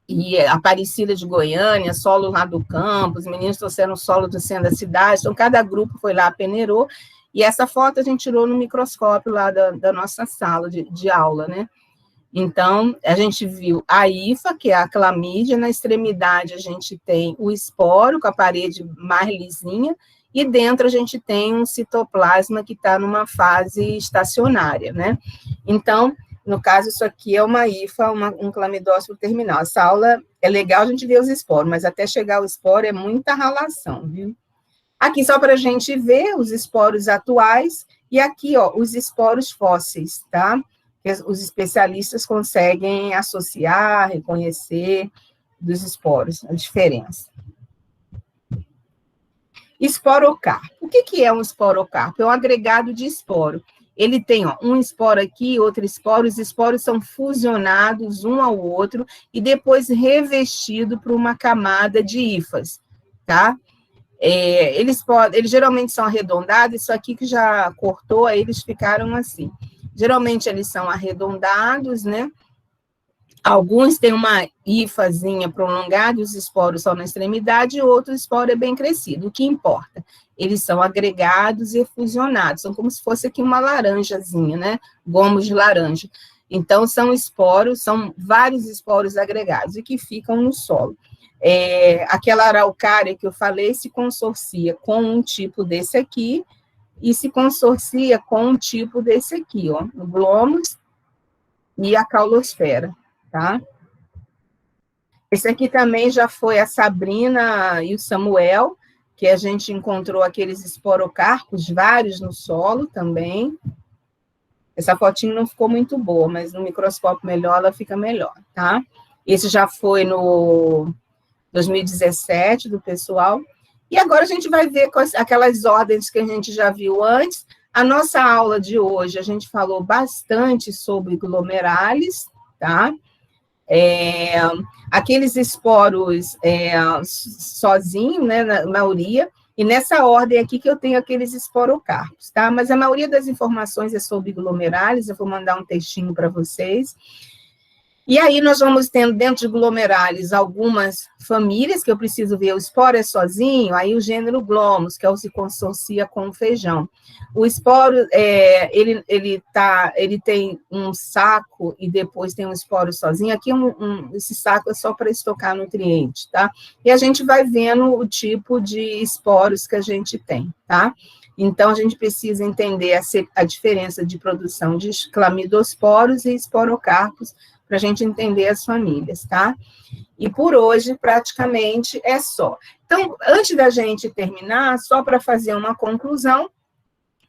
E Aparecida de Goiânia, solo lá do campo, os meninos trouxeram solo do centro da cidade, então cada grupo foi lá, peneirou, e essa foto a gente tirou no microscópio lá da nossa sala de aula, né? Então, a gente viu a hifa, que é a clamídia, na extremidade a gente tem o esporo, com a parede mais lisinha, e dentro a gente tem um citoplasma que está numa fase estacionária, né? Então, no caso, isso aqui é uma hifa, um clamidócito terminal. Essa aula é legal a gente ver os esporos, mas até chegar ao esporo é muita ralação, viu? Aqui, só para a gente ver os esporos atuais, e aqui, ó, os esporos fósseis, tá? Que os especialistas conseguem associar, reconhecer dos esporos, a diferença. Esporocarpo. O que é um esporocarpo? É um agregado de esporo. Ele tem, ó, um esporo aqui, outro esporo, os esporos são fusionados um ao outro e depois revestido por uma camada de hifas, tá? Eles geralmente são arredondados, isso aqui que já cortou, aí eles ficaram assim. Geralmente eles são arredondados, né? Alguns têm uma hifazinha prolongada, os esporos são na extremidade, e outro esporo é bem crescido. O que importa? Eles são agregados e fusionados, são como se fosse aqui uma laranjazinha, né? Gomos de laranja. Então, são esporos, são vários esporos agregados e que ficam no solo. Aquela araucária que eu falei se consorcia com um tipo desse aqui e se consorcia com um tipo desse aqui, ó, o glomus e a caulosfera. Tá? Esse aqui também já foi a Sabrina e o Samuel, que a gente encontrou aqueles esporocarpos, vários no solo também. Essa fotinha não ficou muito boa, mas no microscópio melhor ela fica melhor, tá? Esse já foi no 2017 do pessoal. E agora a gente vai ver aquelas ordens que a gente já viu antes. A nossa aula de hoje, a gente falou bastante sobre glomerales, tá? Aqueles esporos sozinhos, né, na maioria, e nessa ordem aqui que eu tenho aqueles esporocarpos, tá? Mas a maioria das informações é sobre glomerales, eu vou mandar um textinho para vocês. E aí nós vamos tendo dentro de glomerales algumas famílias, que eu preciso ver, o esporo é sozinho, aí o gênero glomus, que é o que se consorcia com o feijão. O esporo, ele tem um saco e depois tem um esporo sozinho. Aqui esse saco é só para estocar nutriente, tá? E a gente vai vendo o tipo de esporos que a gente tem, tá? Então, a gente precisa entender a diferença de produção de clamidosporos e esporocarpos, para a gente entender as famílias, tá? E por hoje, praticamente, é só. Então, antes da gente terminar, só para fazer uma conclusão,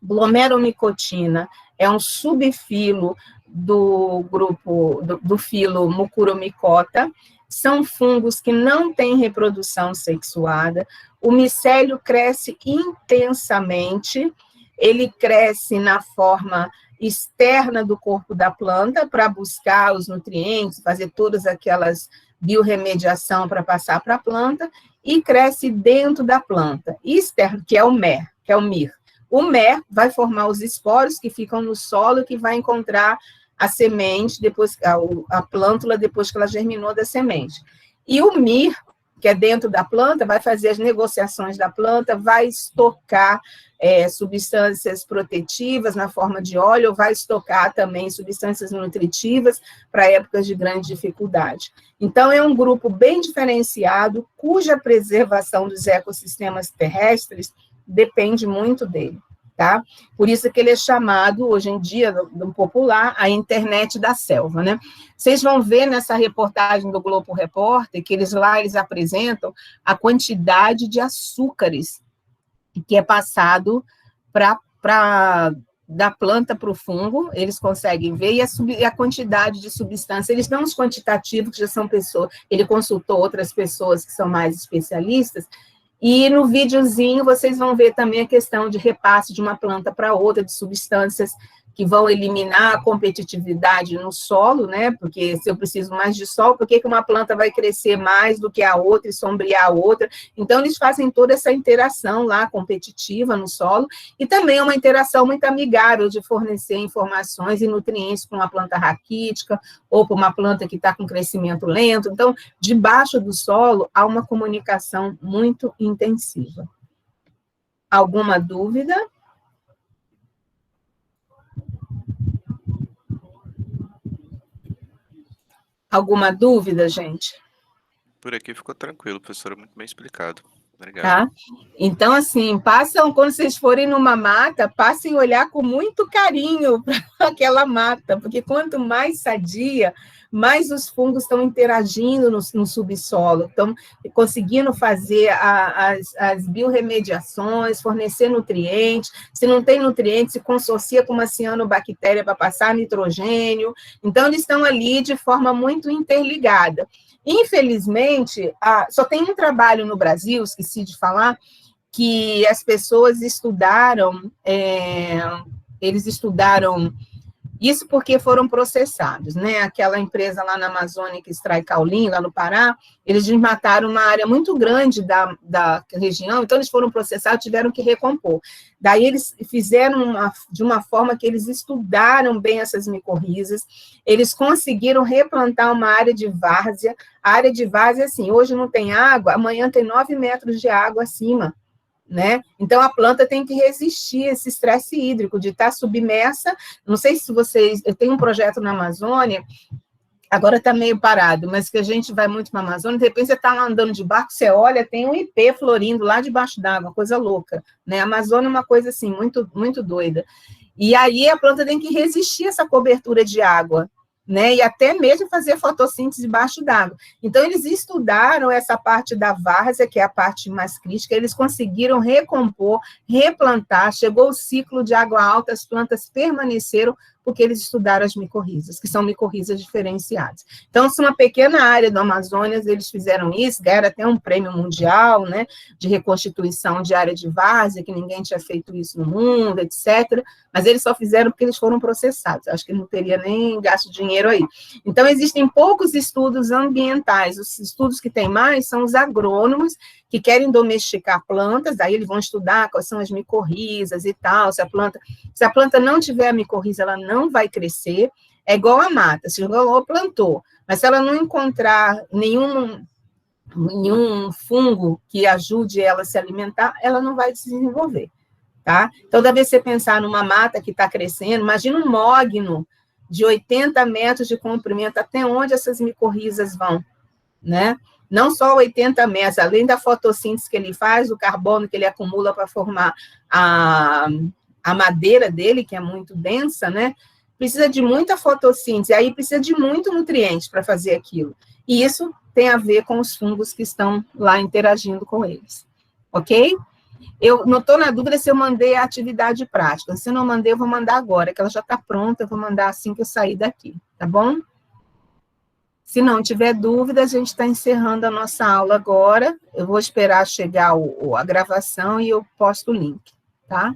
glomeromicotina é um subfilo do grupo, do filo Mucoromicota, são fungos que não têm reprodução sexuada, o micélio cresce intensamente, ele cresce na forma externa do corpo da planta para buscar os nutrientes, fazer todas aquelas biorremediação para passar para a planta, e cresce dentro da planta, externo, que é o MIR. O MER vai formar os esporos que ficam no solo, que vai encontrar a semente, depois a plântula, depois que ela germinou da semente. E o MIR, que é dentro da planta, vai fazer as negociações da planta, vai estocar substâncias protetivas na forma de óleo, vai estocar também substâncias nutritivas para épocas de grande dificuldade. Então, é um grupo bem diferenciado, cuja preservação dos ecossistemas terrestres depende muito dele, tá? Por isso que ele é chamado, hoje em dia, no popular, a internet da selva, né? Vocês vão ver nessa reportagem do Globo Repórter, que eles apresentam a quantidade de açúcares que é passado da planta para o fungo, eles conseguem ver, e a quantidade de substância, eles dão os quantitativos, que já são pessoas, ele consultou outras pessoas que são mais especialistas, e no videozinho vocês vão ver também a questão de repasse de uma planta para outra, de substâncias que vão eliminar a competitividade no solo, né? Porque se eu preciso mais de sol, por que uma planta vai crescer mais do que a outra e sombrear a outra? Então, eles fazem toda essa interação lá competitiva no solo, e também uma interação muito amigável de fornecer informações e nutrientes para uma planta raquítica ou para uma planta que está com crescimento lento. Então, debaixo do solo, há uma comunicação muito intensiva. Alguma dúvida? Alguma dúvida, gente? Por aqui ficou tranquilo, professora, muito bem explicado. Obrigado. Tá? Então, assim, quando vocês forem numa mata, passem a olhar com muito carinho para aquela mata, porque quanto mais sadia, mais os fungos estão interagindo no subsolo, estão conseguindo fazer as biorremediações, fornecer nutrientes. Se não tem nutrientes, se consorcia com uma cianobactéria para passar nitrogênio. Então, eles estão ali de forma muito interligada. Infelizmente, só tem um trabalho no Brasil, esqueci de falar, que as pessoas estudaram, eles estudaram isso porque foram processados, né? Aquela empresa lá na Amazônia que extrai caulin, lá no Pará, eles desmataram uma área muito grande da região, então eles foram processados, tiveram que recompor. Daí eles fizeram de uma forma que eles estudaram bem essas micorrizas, eles conseguiram replantar uma área de várzea. A área de várzea, assim, hoje não tem água, amanhã tem 9 metros de água acima, né? Então, a planta tem que resistir a esse estresse hídrico, de estar submersa. Não sei se vocês... Eu tenho um projeto na Amazônia, agora está meio parado, mas que a gente vai muito para a Amazônia, de repente você está lá andando de barco, você olha, tem um ipê florindo lá debaixo d'água, coisa louca, né? A Amazônia é uma coisa, assim, muito, muito doida. E aí a planta tem que resistir a essa cobertura de água, né, e até mesmo fazer fotossíntese debaixo d'água. Então, eles estudaram essa parte da várzea, que é a parte mais crítica, eles conseguiram recompor, replantar, chegou o ciclo de água alta, as plantas permaneceram, porque eles estudaram as micorrizas, que são micorrizas diferenciadas. Então, se uma pequena área do Amazonas, eles fizeram isso, ganharam até um prêmio mundial, né, de reconstituição de área de várzea, que ninguém tinha feito isso no mundo, etc., mas eles só fizeram porque eles foram processados, acho que não teria nem gasto dinheiro aí. Então, existem poucos estudos ambientais, os estudos que tem mais são os agrônomos, que querem domesticar plantas, aí eles vão estudar quais são as micorrizas e tal, se a planta não tiver a micorriza, ela não vai crescer, é igual a mata, se plantou, mas se ela não encontrar nenhum fungo que ajude ela a se alimentar, ela não vai se desenvolver, tá? Então, deve você pensar numa mata que está crescendo, imagina um mogno de 80 metros de comprimento, até onde essas micorrizas vão, né? Não só 80 metros, além da fotossíntese que ele faz, o carbono que ele acumula para formar a madeira dele, que é muito densa, né? Precisa de muita fotossíntese, aí precisa de muito nutriente para fazer aquilo. E isso tem a ver com os fungos que estão lá interagindo com eles. Ok? Eu não estou na dúvida se eu mandei a atividade prática. Se eu não mandei, eu vou mandar agora, que ela já está pronta, eu vou mandar assim que eu sair daqui, tá bom? Se não tiver dúvida, a gente está encerrando a nossa aula agora. Eu vou esperar chegar a gravação e eu posto o link, tá?